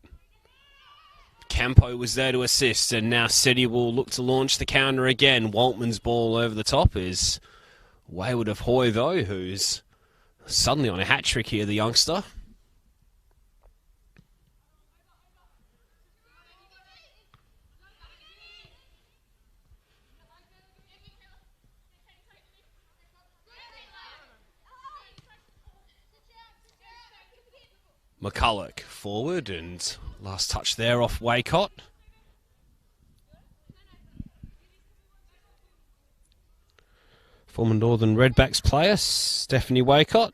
Campo was there to assist, and now City will look to launch the counter again. Waltman's ball over the top is wayward of Hoy, though, who's suddenly on a hat-trick here, the youngster. McCulloch forward, and last touch there off Waycott. Former Northern Redbacks player, Stephanie Waycott.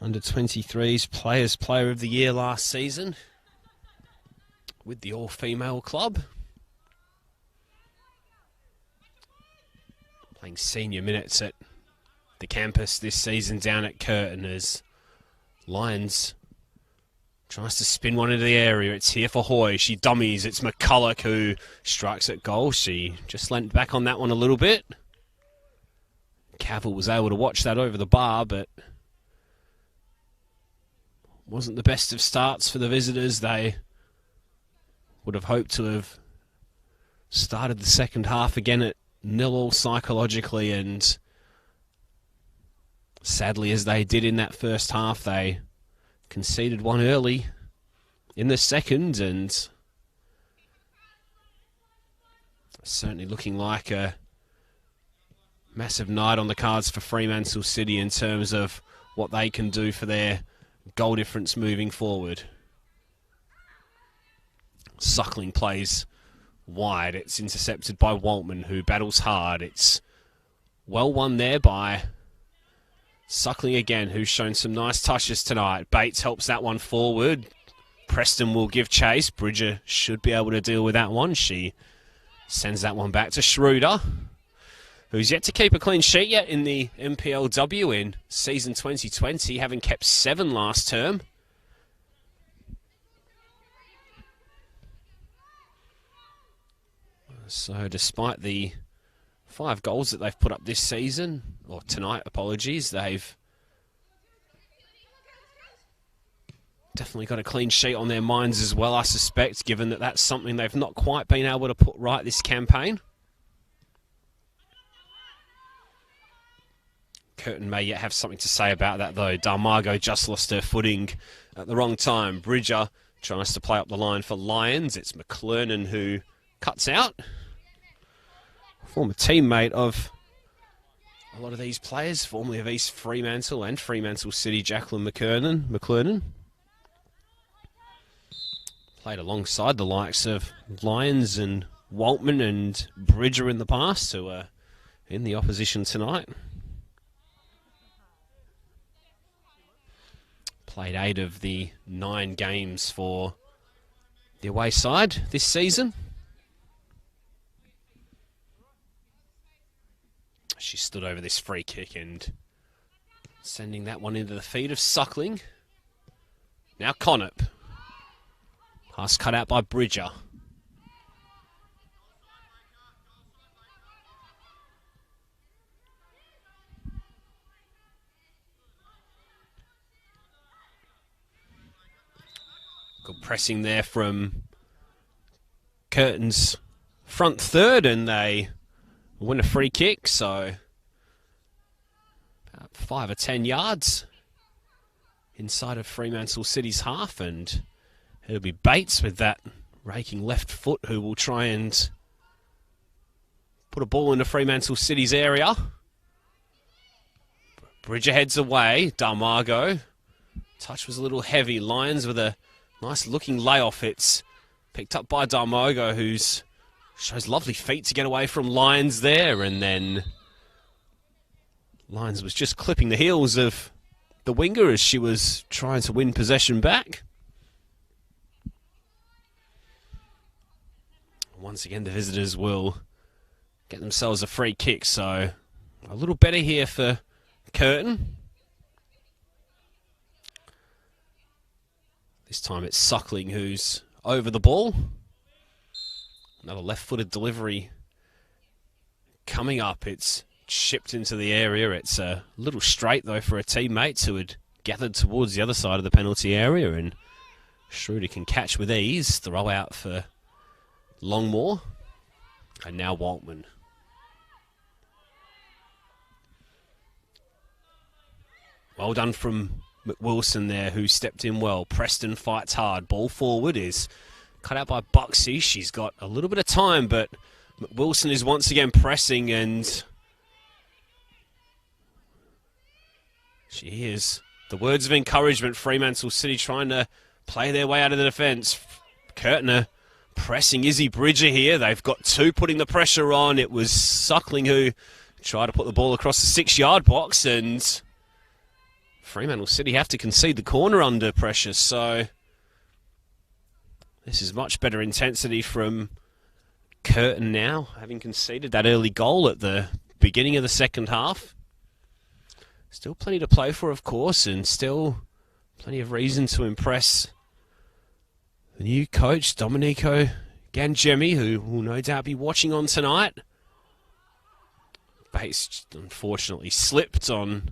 Under 23s Players Player of the Year last season with the all-female club. Playing senior minutes at the campus this season down at Curtin as Lyons tries to spin one into the area. It's here for Hoy. She dummies. It's McCulloch who strikes at goal. She just leant back on that one a little bit. Cavill was able to watch that over the bar, but wasn't the best of starts for the visitors. They would have hoped to have started the second half again at 0-0 psychologically, and sadly, as they did in that first half, they conceded one early in the second, and certainly looking like a massive night on the cards for Fremantle City in terms of what they can do for their goal difference moving forward. Suckling plays wide. It's intercepted by Waltman, who battles hard. It's well won there by Suckling again, who's shown some nice touches tonight. Bates helps that one forward. Preston will give chase. Bridger should be able to deal with that one. She sends that one back to Schroeder, who's yet to keep a clean sheet yet in the NPLW in season 2020, having kept 7 last term. So despite the 5 goals that they've put up this season, or tonight, apologies, they've definitely got a clean sheet on their minds as well, I suspect, given that that's something they've not quite been able to put right this campaign. Curtin may yet have something to say about that, though. Darmago just lost her footing at the wrong time. Bridger tries to play up the line for Lyons. It's McClernand who cuts out. Former teammate of a lot of these players, formerly of East Fremantle and Fremantle City, Jacqueline McClernand. Played alongside the likes of Lyons and Waltman and Bridger in the past, who are in the opposition tonight. Played 8 of the 9 games for the away side this season. She stood over this free kick and sending that one into the feet of Suckling. Now Connop. Pass cut out by Bridger. Good pressing there from Curtin's front third, and they win a free kick, so about 5 or 10 yards inside of Fremantle City's half, and it'll be Bates with that raking left foot who will try and put a ball into Fremantle City's area. Bridger heads away. Darmago. Touch was a little heavy. Lyons with a nice looking layoff. It's picked up by Darmago, who's shows lovely feet to get away from Lyons there, and then Lyons was just clipping the heels of the winger as she was trying to win possession back. Once again, the visitors will get themselves a free kick, so a little better here for Curtin. This time it's Suckling who's over the ball. Another left-footed delivery coming up. It's chipped into the area. It's a little straight, though, for her teammates who had gathered towards the other side of the penalty area, and Schroeder can catch with ease. Throw out for Longmore. And now Waltman. Well done from McWilson there, who stepped in well. Preston fights hard. Ball forward is cut out by Buxy. She's got a little bit of time, but McWilson is once again pressing, and she hears the words of encouragement. Fremantle City trying to play their way out of the defence. Curtin pressing Izzy Bridger here. They've got 2 putting the pressure on. It was Suckling who tried to put the ball across the 6-yard box, and Fremantle City have to concede the corner under pressure, so this is much better intensity from Curtin now, having conceded that early goal at the beginning of the second half. Still plenty to play for, of course, and still Plenty of reason to impress the new coach, Domenico Gangemi, who will no doubt be watching on tonight. Base unfortunately slipped on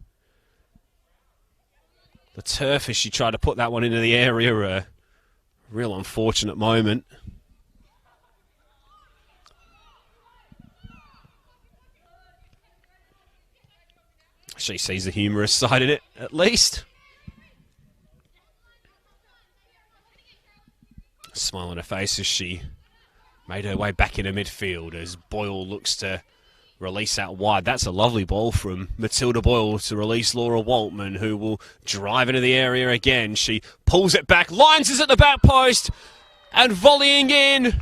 the turf as she tried to put that one into the area. A real unfortunate moment. She sees the humorous side in it, at least. Smile on her face as she made her way back into midfield as Boyle looks to release out wide. That's a lovely ball from Matilda Boyle to release Laura Waltman, who will drive into the area again. She pulls it back. Lyons is at the back post and volleying in.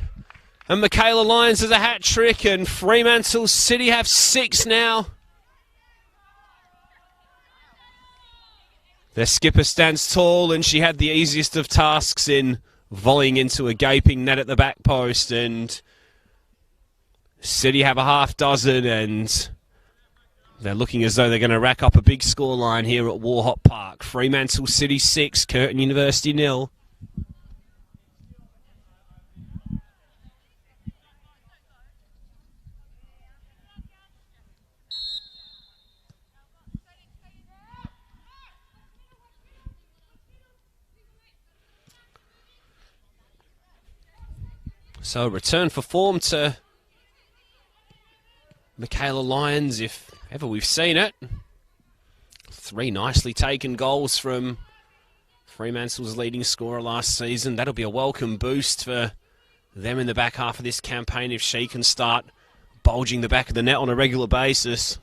And Michaela Lyons has a hat-trick, and Fremantle City have 6 now. Their skipper stands tall, and she had the easiest of tasks in volleying into a gaping net at the back post, and City have a half dozen, and they're looking as though they're going to rack up a big scoreline here at Warhop Park. Fremantle City 6, Curtin University 0. So return for form to Michaela Lyons, if ever we've seen it. 3 nicely taken goals from Fremantle's leading scorer last season. That'll be a welcome boost for them in the back half of this campaign if she can start bulging the back of the net on a regular basis.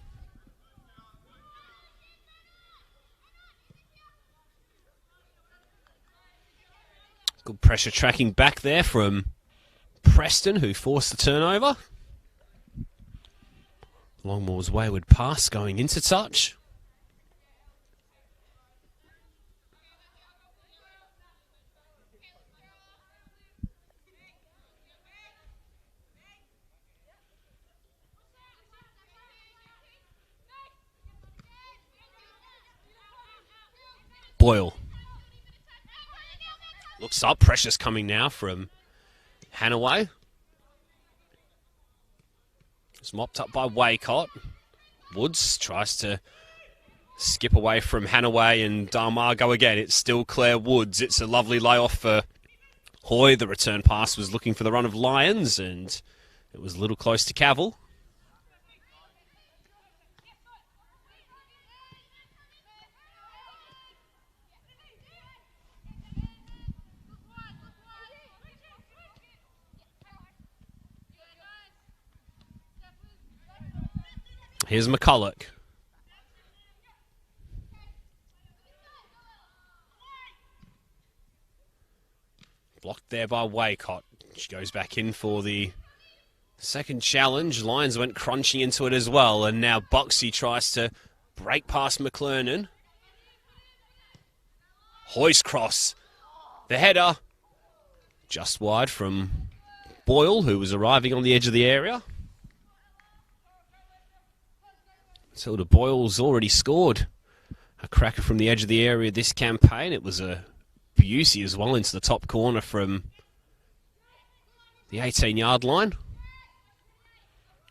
Good pressure tracking back there from Preston, who forced the turnover. Longmore's wayward pass going into touch. Boyle looks up. Pressure's coming now from Hanaway. It's mopped up by Waycott. Woods tries to skip away from Hanaway, and Darmargo again. It's still Claire Woods. It's a lovely layoff for Hoy. The return pass was looking for the run of Lyons, and it was a little close to Cavill. Here's McCulloch. Blocked there by Waycott. She goes back in for the second challenge. Lyons went crunching into it as well, and now Boxey tries to break past McClernand. Hoy's cross. The header. Just wide from Boyle, who was arriving on the edge of the area. Matilda Boyle's already scored a cracker from the edge of the area this campaign. It was a beauty as well into the top corner from the 18-yard line.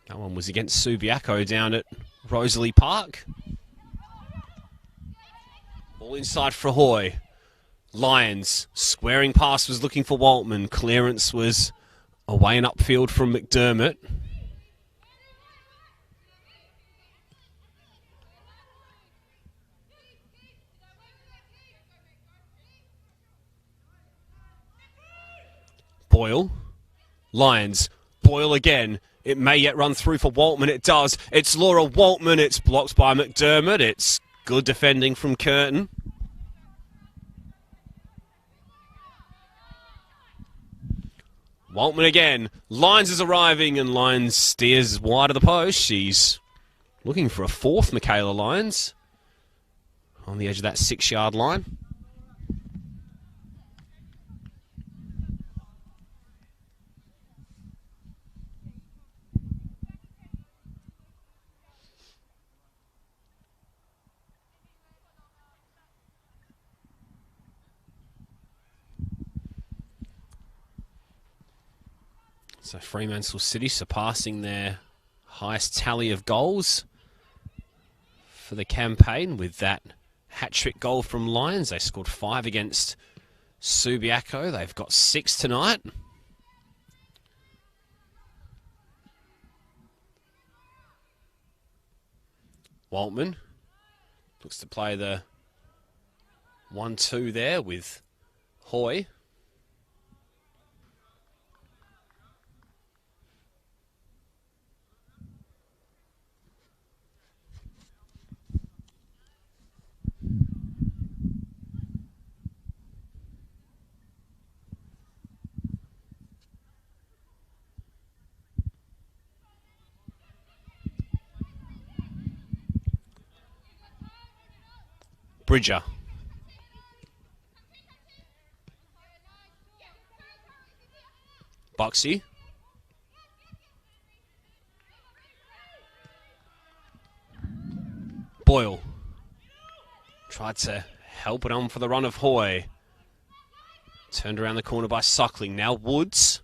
That one was against Subiaco down at Rosalie Park. All inside for Hoy. Lyons, squaring pass was looking for Waltman. Clearance was away and upfield from McDermott. Boyle. Lyons. Boyle again. It may yet run through for Waltman. It does. It's Laura Waltman. It's blocked by McDermott. It's good defending from Curtin. Waltman again. Lyons is arriving, and Lyons steers wide of the post. She's looking for a fourth, Michaela Lyons, on the edge of that 6-yard line. So Fremantle City surpassing their highest tally of goals for the campaign with that hat-trick goal from Lyons. They scored 5 against Subiaco. They've got 6 tonight. Waltman looks to play the 1-2 there with Hoy. Bridger. Boxy. Boyle. Tried to help it on for the run of Hoy. Turned around the corner by Suckling. Now Woods.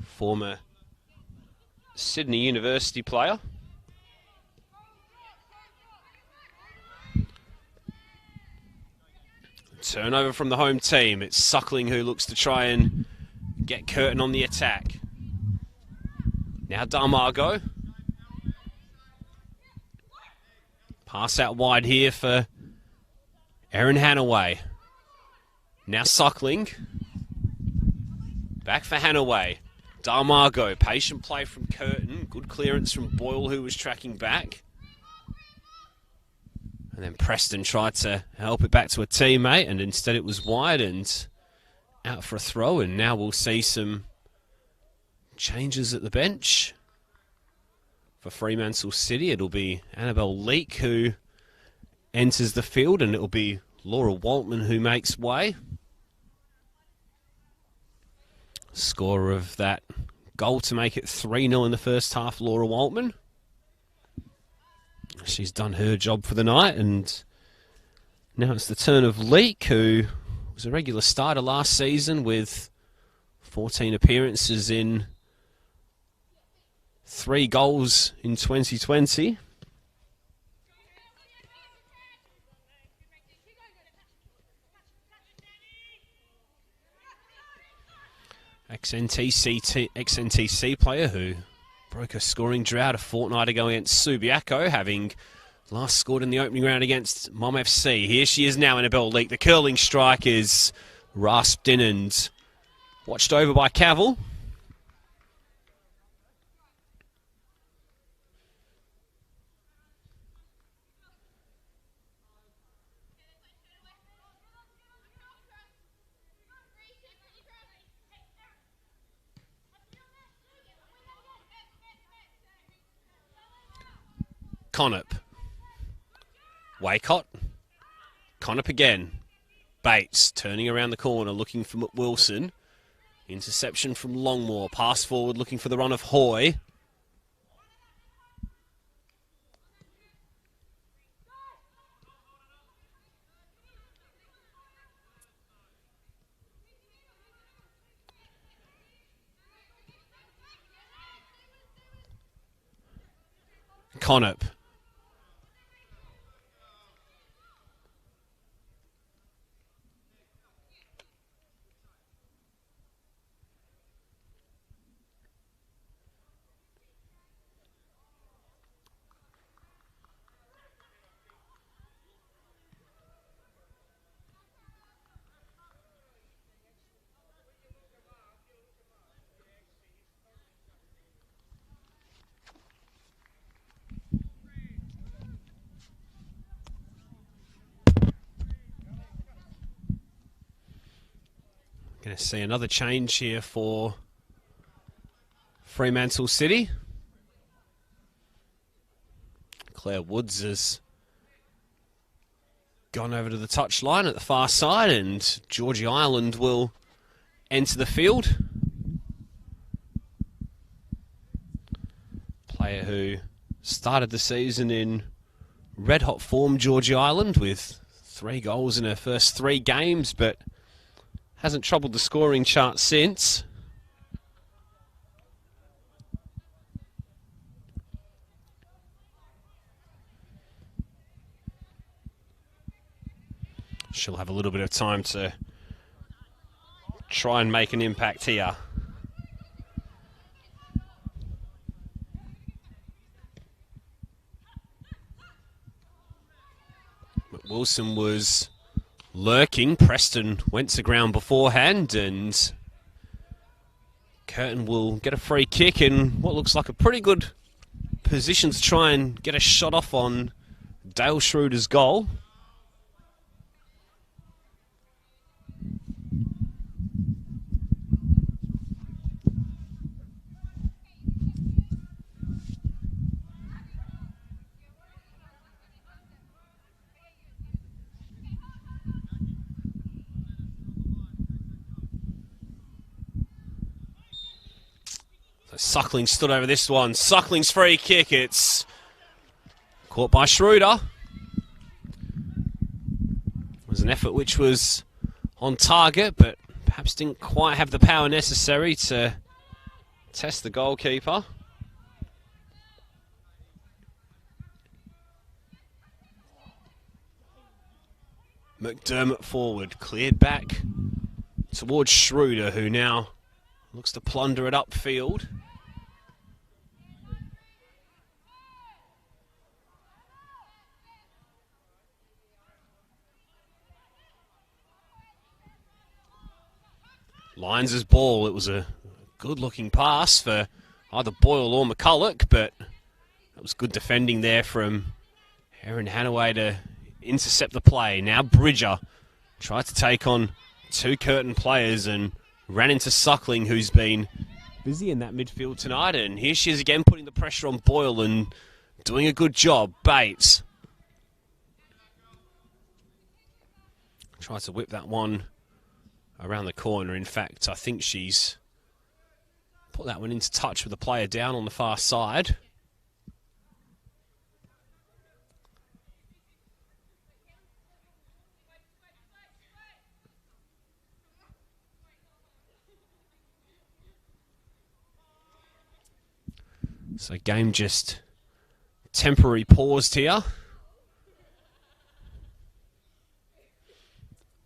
Former Sydney University player. Turnover from the home team. It's Suckling who looks to try and get Curtin on the attack. Now Darmargo. Pass out wide here for Aaron Hannaway. Now Suckling. Back for Hannaway. Darmargo. Patient play from Curtin. Good clearance from Boyle who was tracking back. And then Preston tried to help it back to a teammate, and instead it was wide and out for a throw. And now we'll see some changes at the bench for Fremantle City. It'll be Annabelle Leake who enters the field, and it'll be Laura Waltman who makes way. Scorer of that goal to make it 3-0 in the first half, Laura Waltman. She's done her job for the night, and now it's the turn of Leake, who was a regular starter last season with 14 appearances in 3 goals in 2020. XNTC player who broke a scoring drought a fortnight ago against Subiaco, having last scored in the opening round against Mom FC. Here she is now, Annabelle Leake. The curling strike is rasped in and watched over by Cavill. Connop. Waycott. Connop again. Bates turning around the corner looking for McWilson. Interception from Longmore. Pass forward looking for the run of Hoy. Connop. Going to see another change here for Fremantle City. Claire Woods has gone over to the touchline at the far side, and Georgie Ireland will enter the field. Player who started the season in red-hot form, Georgie Ireland, with 3 goals in her first 3 games, but hasn't troubled the scoring chart since. She'll have a little bit of time to try and make an impact here. Wilson was lurking. Preston went to ground beforehand, and Curtin will get a free kick in what looks like a pretty good position to try and get a shot off on Dale Schroeder's goal. Suckling stood over this one. Suckling's free kick. It's caught by Schroeder. It was an effort which was on target, but perhaps didn't quite have the power necessary to test the goalkeeper. McDermott forward, cleared back towards Schroeder, who now looks to plunder it upfield. Lyons' ball. It was a good-looking pass for either Boyle or McCulloch, but it was good defending there from Erin Hanaway to intercept the play. Now Bridger tried to take on two Curtin players and ran into Suckling, who's been busy in that midfield tonight. And here she is again, putting the pressure on Boyle and doing a good job. Bates tries to whip that one around the corner. In fact, I think she's put that one into touch with the player down on the far side. So game just temporary paused here,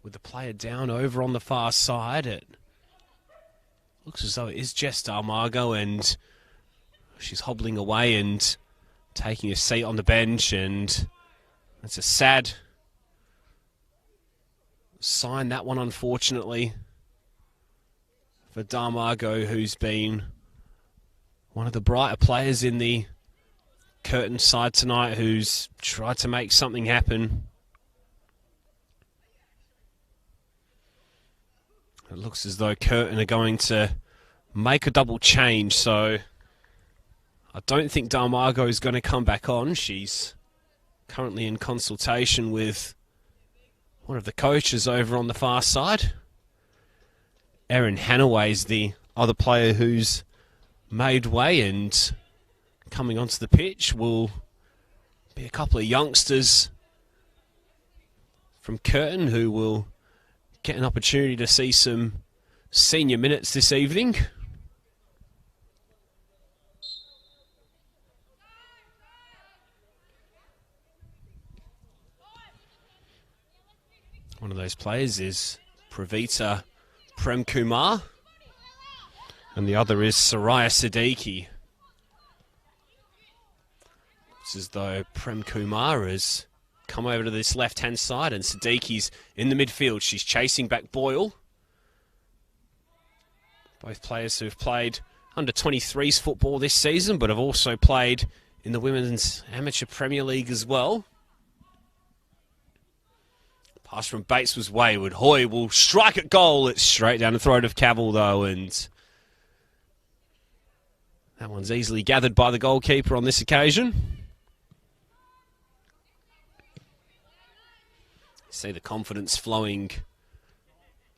with the player down over on the far side. It looks as though it is Jess Darmago, and she's hobbling away and taking a seat on the bench, and it's a sad sign, that one, unfortunately, for Darmago, who's been one of the brighter players in the Curtin side tonight, who's tried to make something happen. It looks as though Curtin are going to make a double change, so I don't think Darmago is going to come back on. She's currently in consultation with one of the coaches over on the far side. Erin Hanaway is the other player who's made way, and coming onto the pitch will be a couple of youngsters from Curtin who will get an opportunity to see some senior minutes this evening. One of those players is Pravita Premkumar, and the other is Soraya Siddiqui. It's as though Premkumar has come over to this left-hand side, and Siddiqui's in the midfield. She's chasing back Boyle. Both players who have played under 23s football this season, but have also played in the Women's Amateur Premier League as well. Pass from Bates was wayward. Hoy will strike at goal. It's straight down the throat of Cavill, though, and that one's easily gathered by the goalkeeper on this occasion. See the confidence flowing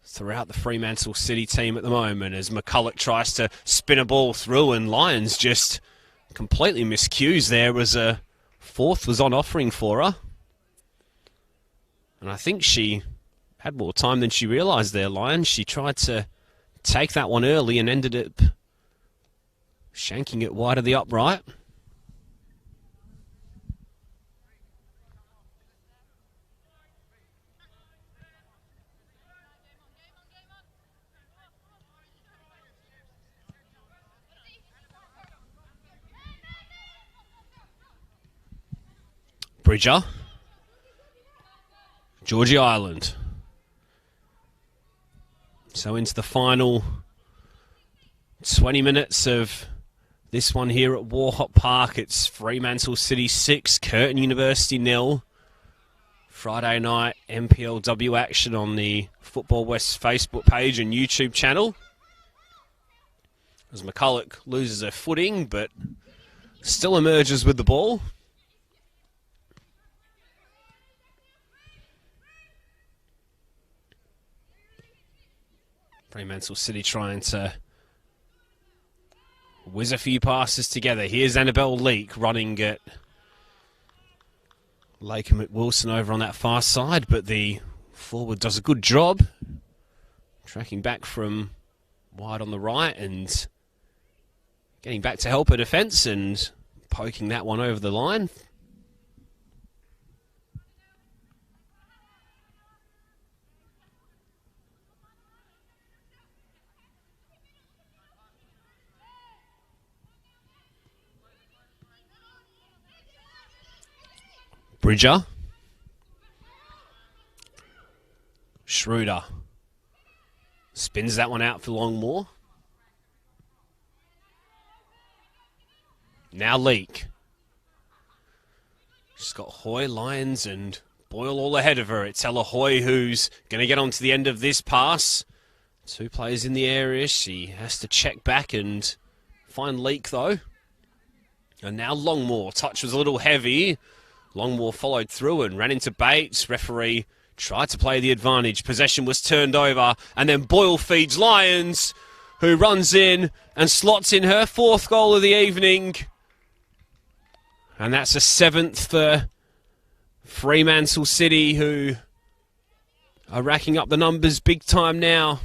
throughout the Fremantle City team at the moment as McCulloch tries to spin a ball through, and Lyons just completely miscues there as a fourth was on offering for her. And I think she had more time than she realised there, Lyons. She tried to take that one early and ended up shanking it wide of the upright. Bridger. Georgie Island. So into the final 20 minutes of this one here at Warhop Park. It's Fremantle City 6, Curtin University 0. Friday night NPLW action on the Football West Facebook page and YouTube channel. As McCulloch loses her footing, but still emerges with the ball. Fremantle City trying to whiz a few passes together. Here's Annabelle Leake running at Lake and McWilson over on that far side, but the forward does a good job tracking back from wide on the right and getting back to help her defence and poking that one over the line. Bridger. Schroeder. Spins that one out for Longmore. Now Leake. She's got Hoy, Lyons and Boyle all ahead of her. It's Ella Hoy who's going to get onto the end of this pass. Two players in the area. She has to check back and find Leake though. And now Longmore. Touch was a little heavy. Longmore followed through and ran into Bates. Referee tried to play the advantage. Possession was turned over. And then Boyle feeds Lyons, who runs in and slots in her fourth goal of the evening. And that's a seventh for Fremantle City, who are racking up the numbers big time now.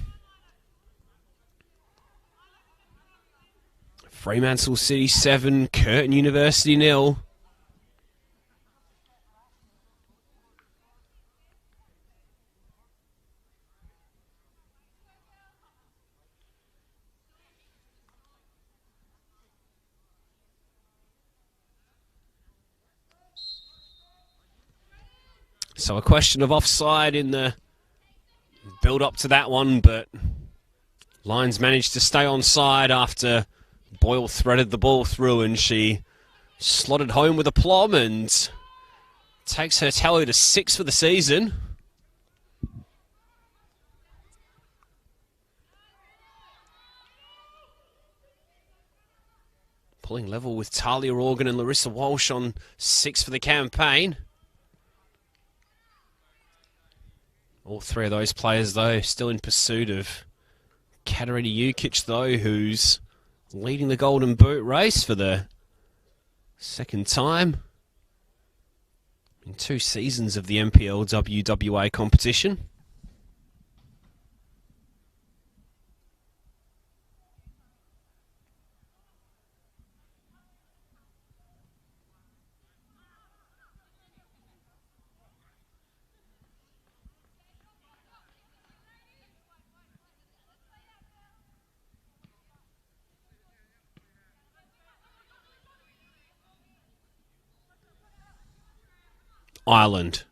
Fremantle City 7, Curtin University 0. So a question of offside in the build-up to that one, but Lyons managed to stay on side after Boyle threaded the ball through and she slotted home with aplomb and takes her tally to 6 for the season. Pulling level with Talia Organ and Larissa Walsh on 6 for the campaign. All three of those players, though, still in pursuit of Katerina Jukic, though, who's leading the Golden Boot race for the second time in 2 seasons of the NPLW WA competition. Ireland.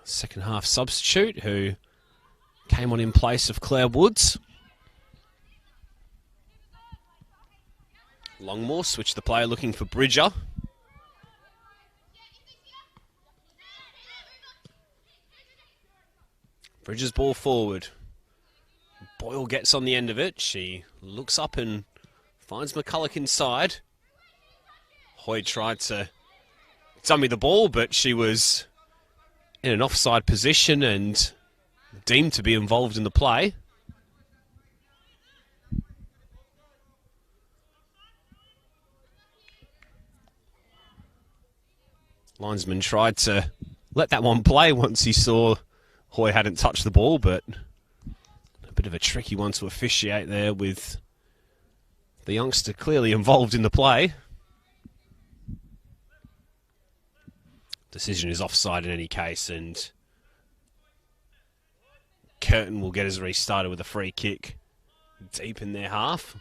Second half substitute who came on in place of Claire Woods. Longmore switched the player looking for Bridger. Bridger's ball forward. Boyle gets on the end of it. She looks up and finds McCulloch inside. Hoy tried to dummy the ball, but she was in an offside position and deemed to be involved in the play. Linesman tried to let that one play once he saw Hoy hadn't touched the ball, but a bit of a tricky one to officiate there with the youngster clearly involved in the play. Decision is offside in any case, and Curtin will get us restarted with a free kick deep in their half.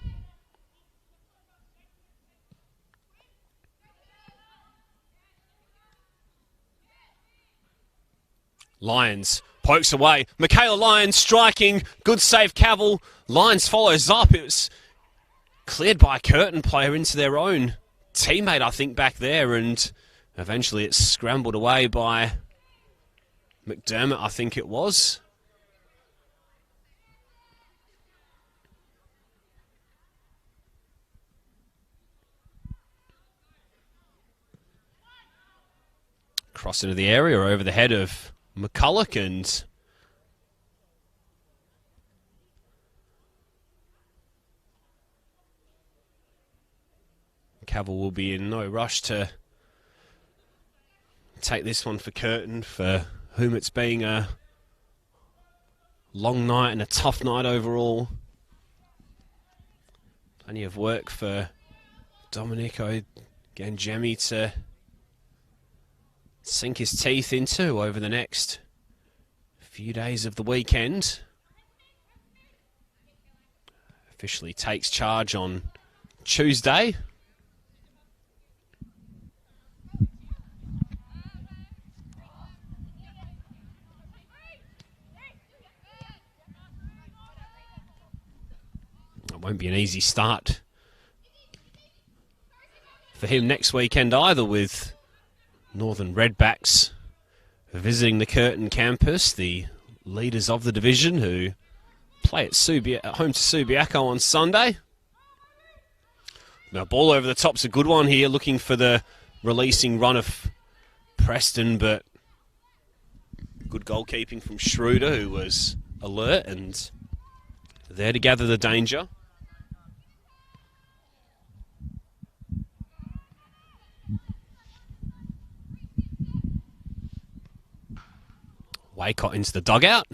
Lyons pokes away. Michaela Lyons striking. Good save, Cavill. Lyons follows up. It was cleared by a Curtin player into their own teammate, I think, back there. And eventually it's scrambled away by McDermott, I think it was. Cross into the area over the head of McCulloch, and Cavill will be in no rush to take this one for Curtin, for whom it's been a long night and a tough night overall. Plenty of work for Domenico Gangemi to sink his teeth into over the next few days of the weekend. Officially takes charge on Tuesday. It won't be an easy start for him next weekend either, with Northern Redbacks visiting the Curtin campus, the leaders of the division, who play at home to Subiaco on Sunday. Now, ball over the top's a good one here, looking for the releasing run of Preston, but good goalkeeping from Schroeder, who was alert and there to gather the danger. Waycott into the dugout.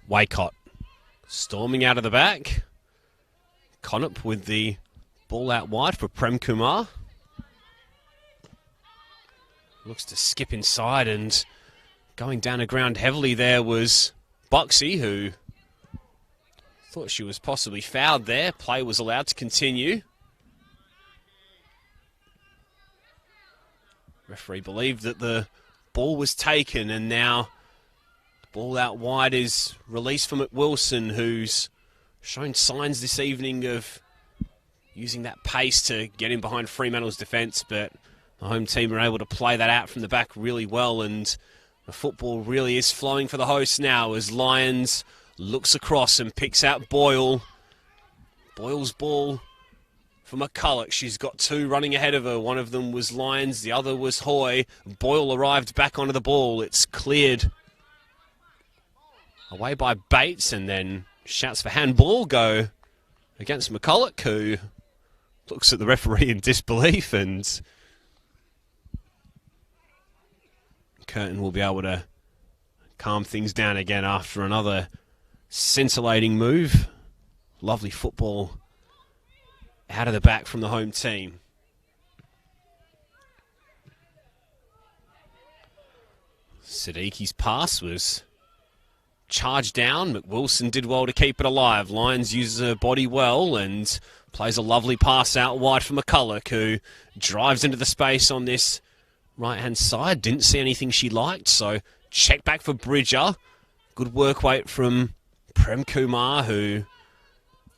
Waycott storming out of the back. Connop with the ball out wide for Prem Kumar. Looks to skip inside, and going down the ground heavily there was Buxy, who thought she was possibly fouled there. Play was allowed to continue. Referee believed that the ball was taken, and now ball out wide is released for McWilson, who's shown signs this evening of using that pace to get in behind Fremantle's defence, but the home team are able to play that out from the back really well, and the football really is flowing for the hosts now as Lyons looks across and picks out Boyle. Boyle's ball for McCulloch. She's got two running ahead of her. One of them was Lyons, the other was Hoy. Boyle arrived back onto the ball. It's cleared away by Bates, and then shouts for handball go against McCulloch, who looks at the referee in disbelief, and Curtin will be able to calm things down again after another scintillating move. Lovely football out of the back from the home team. Sadiki's pass was charged down. McWilson did well to keep it alive. Lyons uses her body well and plays a lovely pass out wide for McCulloch, who drives into the space on this right-hand side. Didn't see anything she liked, so check back for Bridger. Good work rate from Prem Kumar, who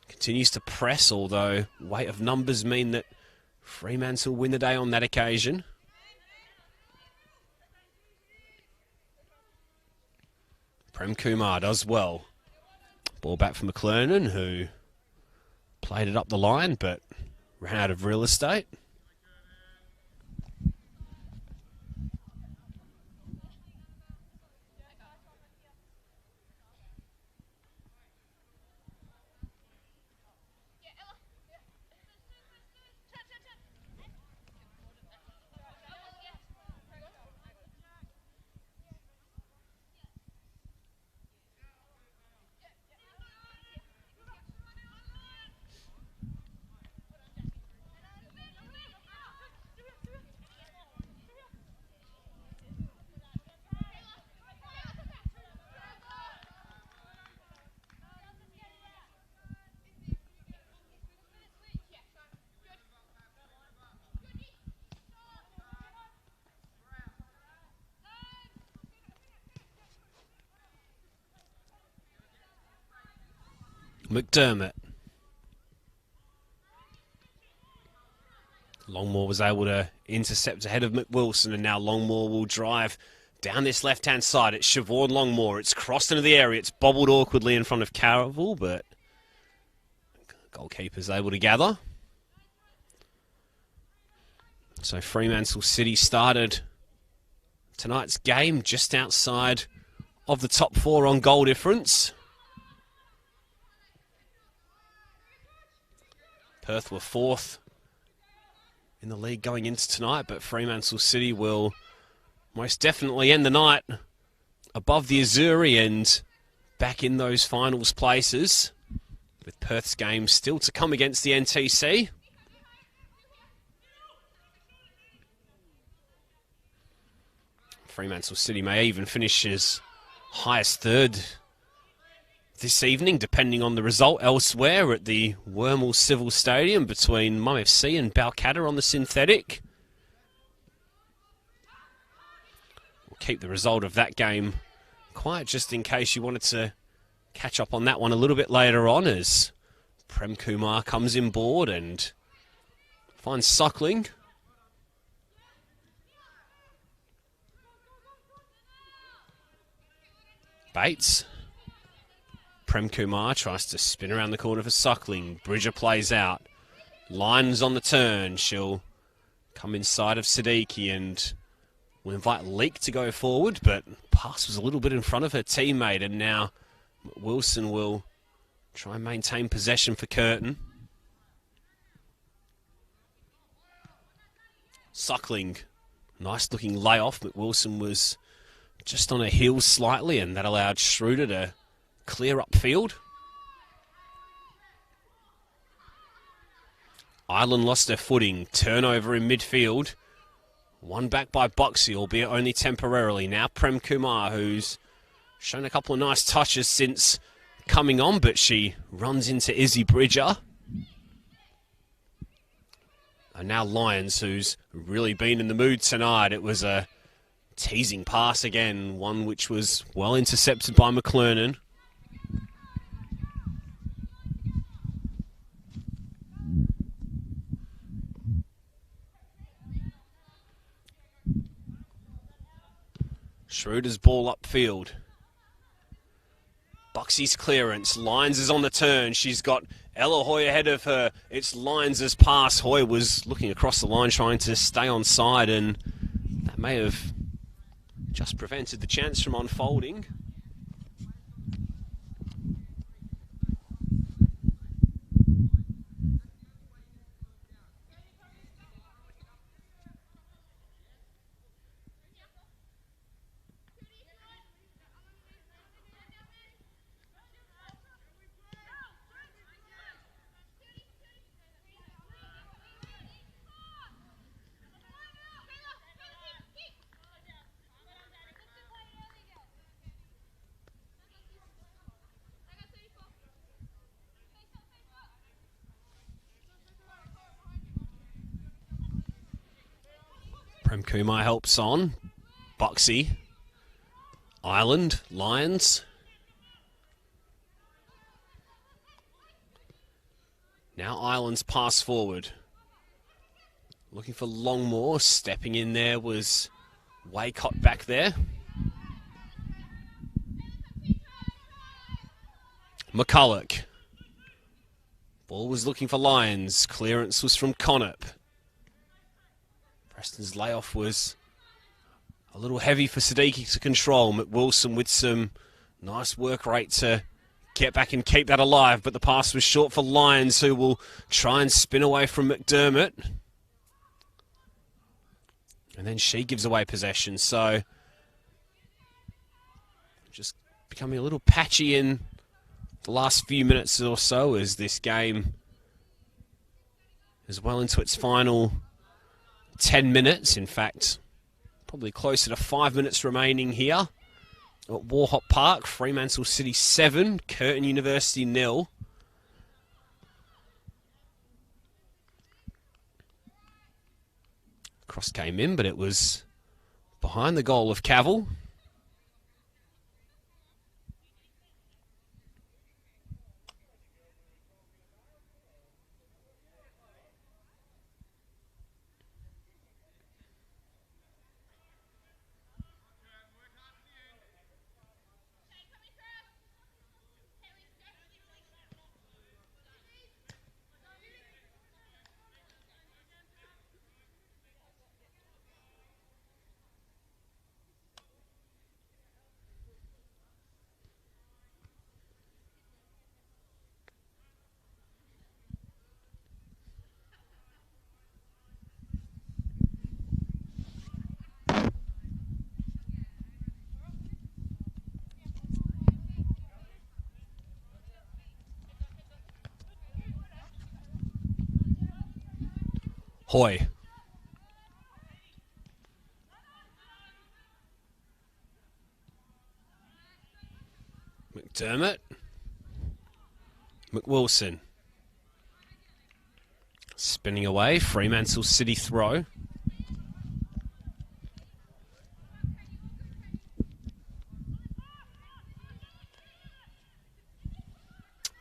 continues to press, although weight of numbers mean that Fremantle win the day on that occasion. Prem Kumar does well. Ball back from McClernon, who played it up the line, but ran out of real estate. McDermott. Longmore was able to intercept ahead of McWilson, and now Longmore will drive down this left-hand side. It's Siobhan Longmore. It's crossed into the area. It's bobbled awkwardly in front of Caravel, but goalkeeper's able to gather. So Fremantle City started tonight's game just outside of the top four on goal difference. Perth were fourth in the league going into tonight, but Fremantle City will most definitely end the night above the Azzurri and back in those finals places, with Perth's game still to come against the NTC. Fremantle City may even finish as high as third this evening, depending on the result elsewhere at the Wormel Civil Stadium between Mum FC and Balcatta on the synthetic. We'll keep the result of that game quiet just in case you wanted to catch up on that one a little bit later on, as Prem Kumar comes in board and finds Suckling. Bates. Prem Kumar tries to spin around the corner for Suckling. Bridger plays out. Lyons on the turn. She'll come inside of Siddiqui and will invite Leak to go forward, but pass was a little bit in front of her teammate, and now Wilson will try and maintain possession for Curtin. Suckling. Nice looking layoff. McWilson was just on her heels slightly, and that allowed Schroeder to clear upfield. Ireland lost their footing. Turnover in midfield. One back by Buxy, albeit only temporarily. Now Prem Kumar, who's shown a couple of nice touches since coming on, but she runs into Izzy Bridger. And now Lyons, who's really been in the mood tonight. It was a teasing pass again, one which was well intercepted by McClernand. Schroeder's ball upfield. Buxy's clearance. Lyons is on the turn. She's got Ella Hoy ahead of her. It's Lyons' pass. Hoy was looking across the line trying to stay on side, and that may have just prevented the chance from unfolding. Prem Kumar helps on. Buxy. Ireland. Lyons. Now Ireland's pass forward. Looking for Longmore. Stepping in there was Waycott back there. McCulloch. Ball was looking for Lyons. Clearance was from Connop. Preston's layoff was a little heavy for Siddiqui to control. McWilson with some nice work rate to get back and keep that alive, but the pass was short for Lyons, who will try and spin away from McDermott. And then she gives away possession, so just becoming a little patchy in the last few minutes or so as this game is well into its final 10 minutes. In fact, probably closer to 5 minutes remaining here at Warhop Park. Fremantle City 7, Curtin University 0. Cross came in, but it was behind the goal of Cavill. Hoy. McDermott. McWilson. Spinning away. Fremantle City throw.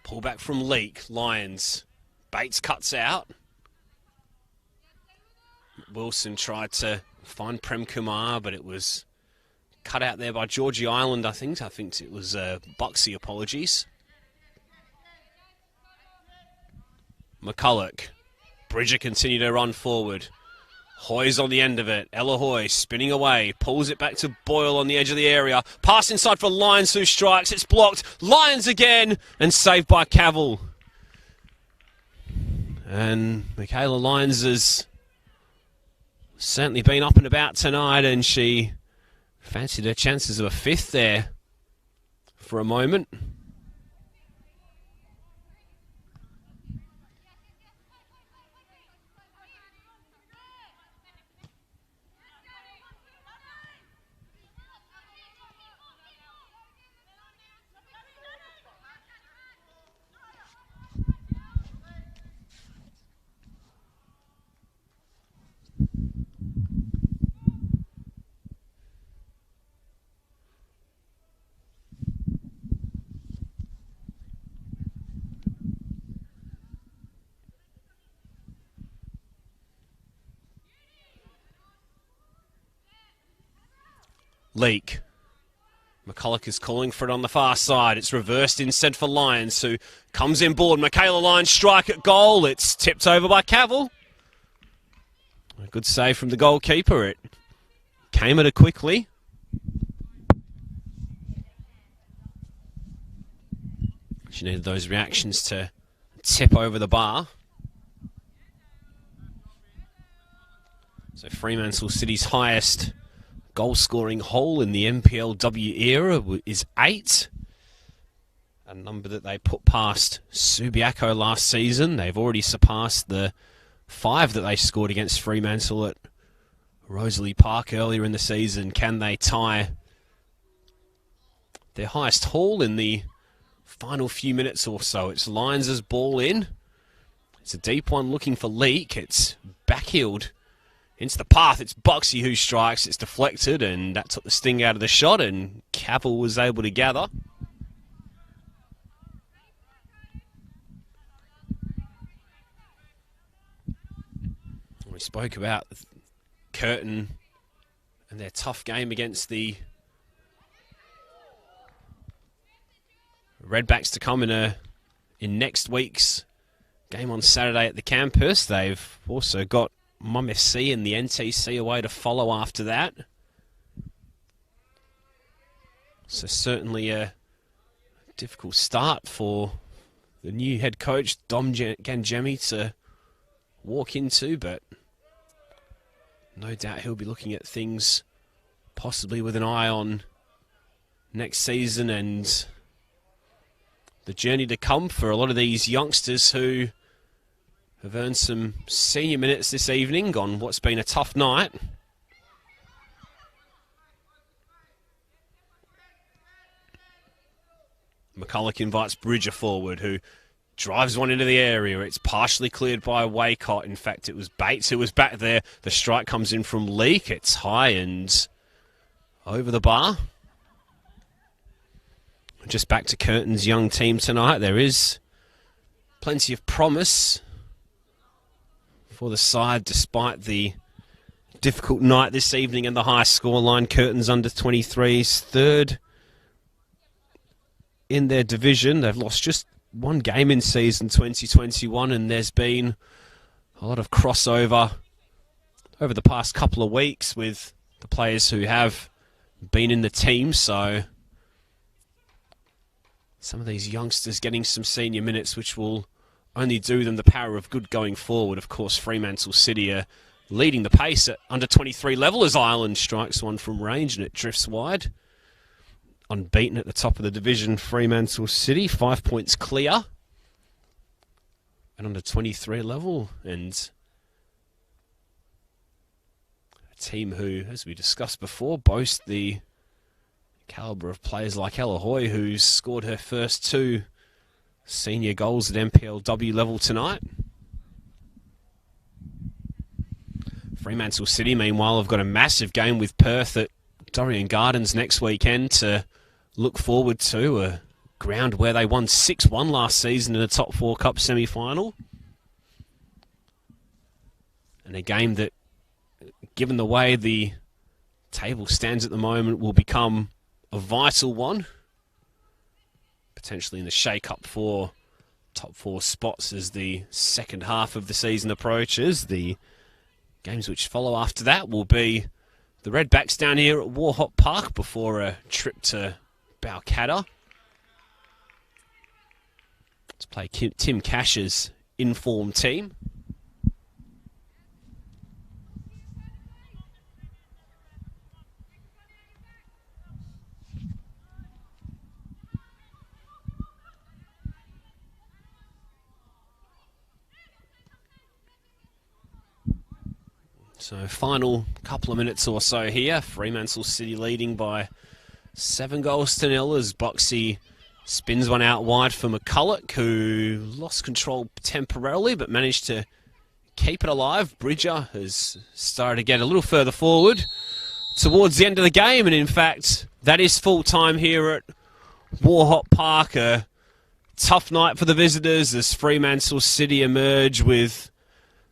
Pull back from Leak. Lyons. Bates cuts out. Wilson tried to find Prem Kumar, but it was cut out there by Georgie Island, I think. I think it was Buxy, apologies. McCulloch. Bridger continued to run forward. Hoy's on the end of it. Ella Hoy spinning away. Pulls it back to Boyle on the edge of the area. Pass inside for Lyons, who strikes. It's blocked. Lyons again. And saved by Cavill. And Michaela Lyons has certainly been up and about tonight, and she fancied her chances of a fifth there for a moment. Leak. McCulloch is calling for it on the far side. It's reversed instead for Lyons, who comes in board. Michaela Lyons strike at goal. It's tipped over by Cavill. A good save from the goalkeeper. It came at her quickly. She needed those reactions to tip over the bar. So Fremantle City's highest goal-scoring hole in the NPLW era is 8. A number that they put past Subiaco last season. They've already surpassed the 5 that they scored against Fremantle at Rosalie Park earlier in the season. Can they tie their highest haul in the final few minutes or so? It's Lyons' ball in. It's a deep one looking for Leak. It's backheeled into the path. It's Buxy who strikes. It's deflected, and that took the sting out of the shot, and Cavill was able to gather. We spoke about Curtin and their tough game against the Redbacks to come in next week's game on Saturday at the campus. They've also got Mum FC and the NTC away to follow after that. So certainly a difficult start for the new head coach, Dom Gangemi, to walk into, but no doubt he'll be looking at things possibly with an eye on next season and the journey to come for a lot of these youngsters who have earned some senior minutes this evening on what's been a tough night. McCulloch invites Bridger forward, who drives one into the area. It's partially cleared by Waycott. In fact, it was Bates who was back there. The strike comes in from Leak. It's high and over the bar. Just back to Curtin's young team tonight. There is plenty of promise for the side, despite the difficult night this evening and the high scoreline. Curtin's under 23s, third in their division. They've lost just one game in season 2021, and there's been a lot of crossover over the past couple of weeks with the players who have been in the team. So some of these youngsters getting some senior minutes, which will only do them the power of good going forward. Of course, Fremantle City are leading the pace at under 23 level as Ireland strikes one from range and it drifts wide. Unbeaten at the top of the division, Fremantle City, 5 points clear. And under 23 level, and team who, as we discussed before, boast the calibre of players like Ella Hoy, who's scored her first 2 senior goals at NPLW level tonight. Fremantle City, meanwhile, have got a massive game with Perth at Dorrien Gardens next weekend to look forward to. A ground where they won 6-1 last season in a Top 4 Cup semi-final. And a game that, given the way the table stands at the moment, will become a vital one. Potentially in the shake-up for Top 4 spots as the second half of the season approaches. The games which follow after that will be the Redbacks down here at Warhop Park before a trip to Balcatta. Let's play Tim Cash's informed team. So final couple of minutes or so here. Fremantle City leading by 7-0 as Boxy spins one out wide for McCulloch, who lost control temporarily but managed to keep it alive. Bridger has started to get a little further forward towards the end of the game, and in fact that is full time here at Warhop Park. A tough night for the visitors as Fremantle City emerge with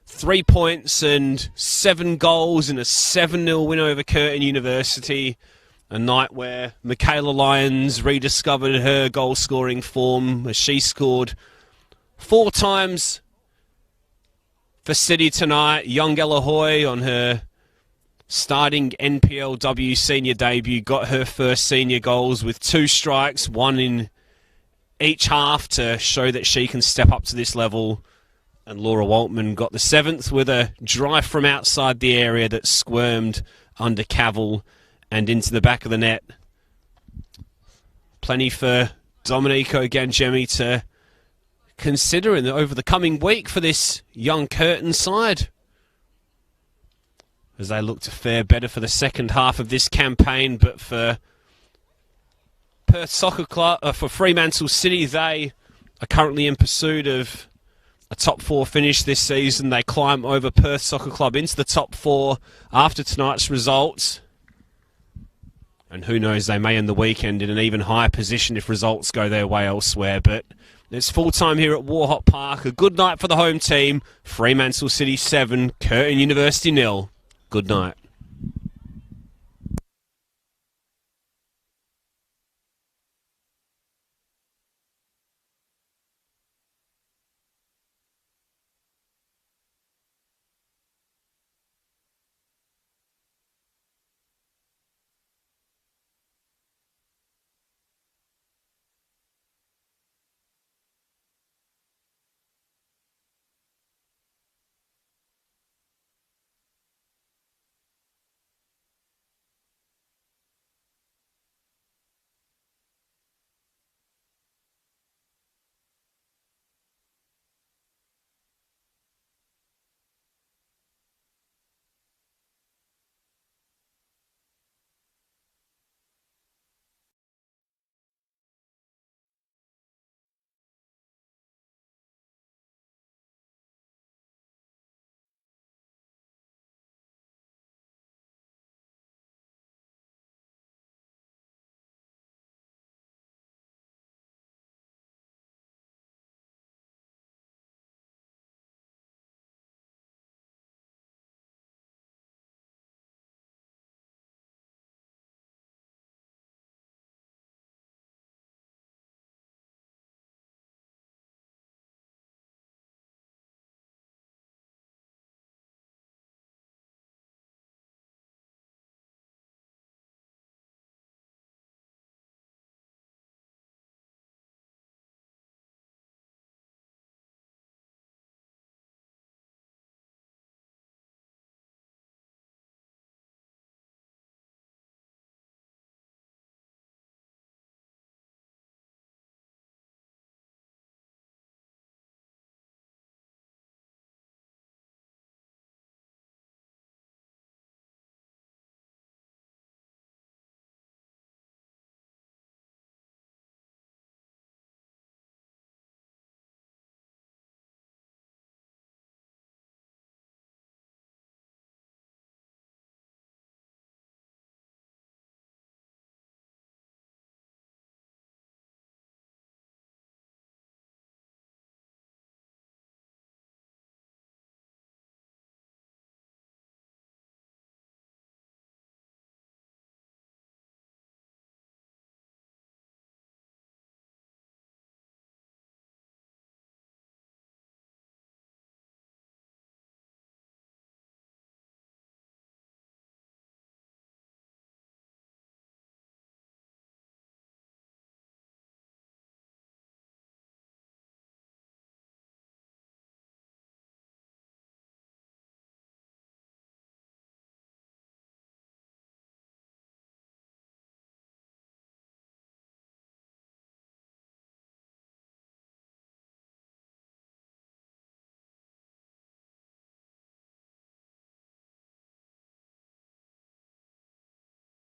3 points and 7 goals in a 7-0 win over Curtin University. A night where Michaela Lyons rediscovered her goal-scoring form as she scored 4 times for City tonight. Young Ella Hoy on her starting NPLW senior debut got her first senior goals with 2 strikes, 1 in each half to show that she can step up to this level. And Laura Waltman got the 7th with a drive from outside the area that squirmed under Cavill and into the back of the net. Plenty for Domenico Gangemi to consider over the coming week for this young Curtin side, as they look to fare better for the second half of this campaign. But for Perth Soccer Club, for Fremantle City, they are currently in pursuit of a top 4 finish this season. They climb over Perth Soccer Club into the top 4 after tonight's results. And who knows, they may end the weekend in an even higher position if results go their way elsewhere. But it's full time here at Warhop Park. A good night for the home team. Fremantle City 7, Curtin University 0. Good night.